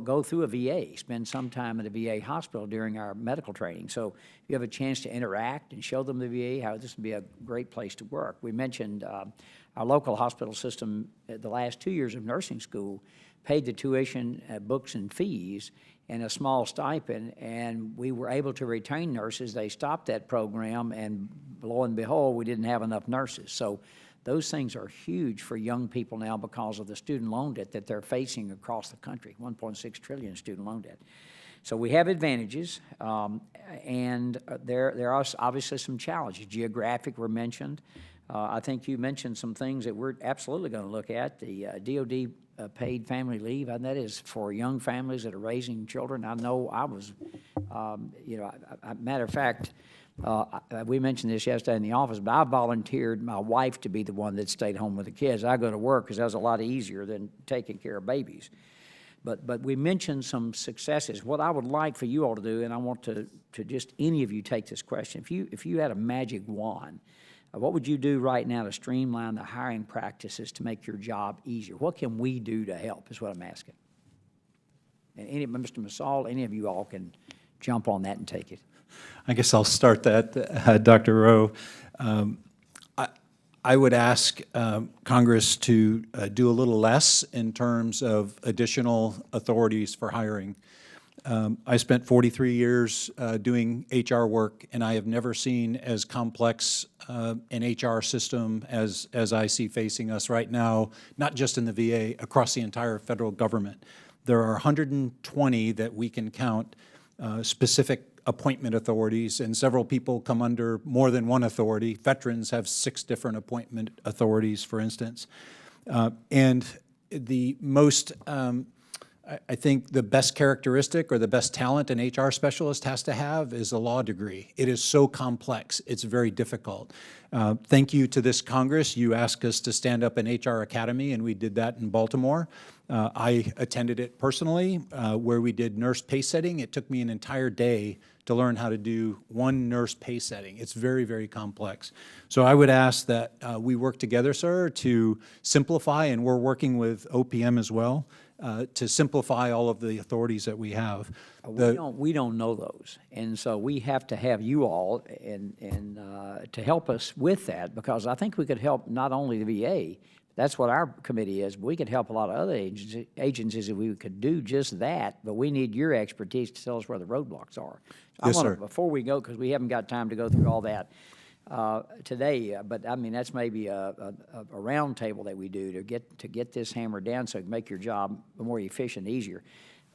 go through a VA, spend some time at a VA hospital during our medical training. So you have a chance to interact and show them the VA, how this would be a great place to work. We mentioned our local hospital system, the last 2 years of nursing school, paid the tuition, books, and fees, and a small stipend, and we were able to retain nurses. They stopped that program, and lo and behold, we didn't have enough nurses. So those things are huge for young people now because of the student loan debt that they're facing across the country, 1.6 trillion student loan debt. So we have advantages, and there are obviously some challenges. Geographic were mentioned. I think you mentioned some things that we're absolutely going to look at. The DOD paid family leave, and that is for young families that are raising children. I know I was, matter of fact, we mentioned this yesterday in the office, but I volunteered my wife to be the one that stayed home with the kids. I go to work because that was a lot easier than taking care of babies. But we mentioned some successes. What I would like for you all to do, and I want to just any of you take this question, if you had a magic wand, what would you do right now to streamline the hiring practices to make your job easier? What can we do to help is what I'm asking. And Mr. Masal, any of you all can jump on that and take it. I guess I'll start that, Dr. Rowe. I would ask Congress to do a little less in terms of additional authorities for hiring. I spent 43 years doing HR work, and I have never seen as complex an HR system as I see facing us right now, not just in the VA, across the entire federal government. There are 120 that we can count specific appointment authorities, and several people come under more than one authority. Veterans have 6 different appointment authorities, for instance. And the most, I think the best characteristic or the best talent an HR specialist has to have is a law degree. It is so complex, it's very difficult. Thank you to this Congress. You asked us to stand up an HR academy, and we did that in Baltimore. I attended it personally, where we did nurse pay setting. It took me an entire day to learn how to do one nurse pay setting. It's very, very complex. So I would ask that we work together, sir, to simplify, and we're working with OPM as well, to simplify all of the authorities that we have. We don't know those, and so we have to have you all and to help us with that, because I think we could help not only the VA. That's what our committee is. We could help a lot of other agencies if we could do just that, but we need your expertise to tell us where the roadblocks are. Yes, sir. Before we go, because we haven't got time to go through all that today, but I mean, that's maybe a round table that we do to get this hammered down so it can make your job more efficient, easier.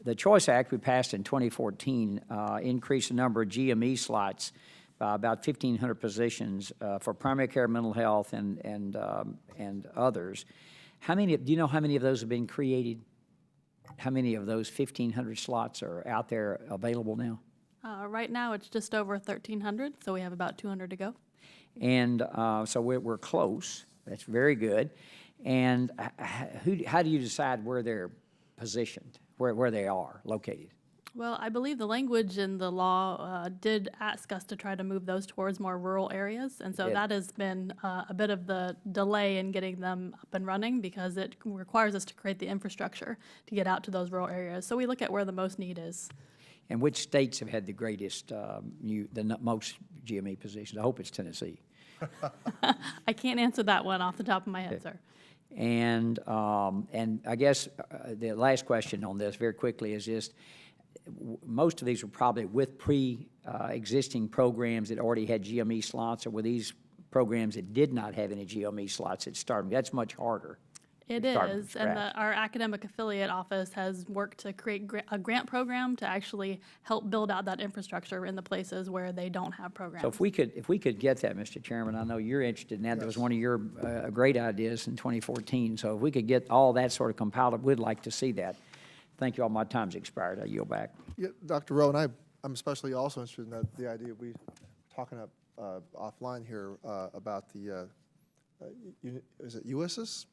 The Choice Act we passed in 2014 increased the number of GME slots by about 1,500 positions for primary care, mental health, and others. Do you know how many of those have been created? How many of those 1,500 slots are out there available now? Right now, it's just over 1,300, so we have about 200 to go. And so we're close. That's very good. And how do you decide where they're positioned, where they are located? Well, I believe the language in the law did ask us to try to move those towards more rural areas, and so that has been a bit of the delay in getting them up and running, because it requires us to create the infrastructure to get out to those rural areas. So we look at where the most need is. And which states have had the greatest, most GME positions? I hope it's Tennessee. I can't answer that one off the top of my head, sir. And I guess the last question on this, very quickly, is just most of these were probably with pre-existing programs that already had GME slots, or were these programs that did not have any GME slots at starting? That's much harder. It Starting is, from and scratch. our academic affiliate office has worked to create a grant program to actually help build out that infrastructure in the places where they don't have programs. So if we could get that, Mr. Chairman, I know you're interested in that. That was one of your great ideas in 2014. So if we could get all that sort of compiled, we'd like to see that. Thank you all. My time's expired. I yield back. Yeah, Dr. Rowe, and I'm especially also interested in the idea we talking offline here about the, is it USS?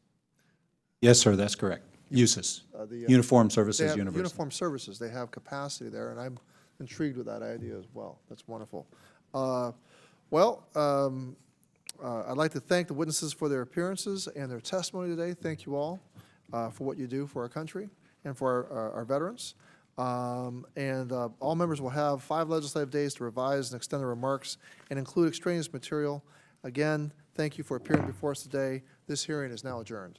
Yes, sir, that's correct. USUS, Uniform Services University. Uniform Services, they have capacity there, and I'm intrigued with that idea as well. That's wonderful. I'd like to thank the witnesses for their appearances and their testimony today. Thank you all for what you do for our country and for our veterans. All members will have 5 legislative days to revise and extend their remarks and include extraneous material. Again, thank you for appearing before us today. This hearing is now adjourned.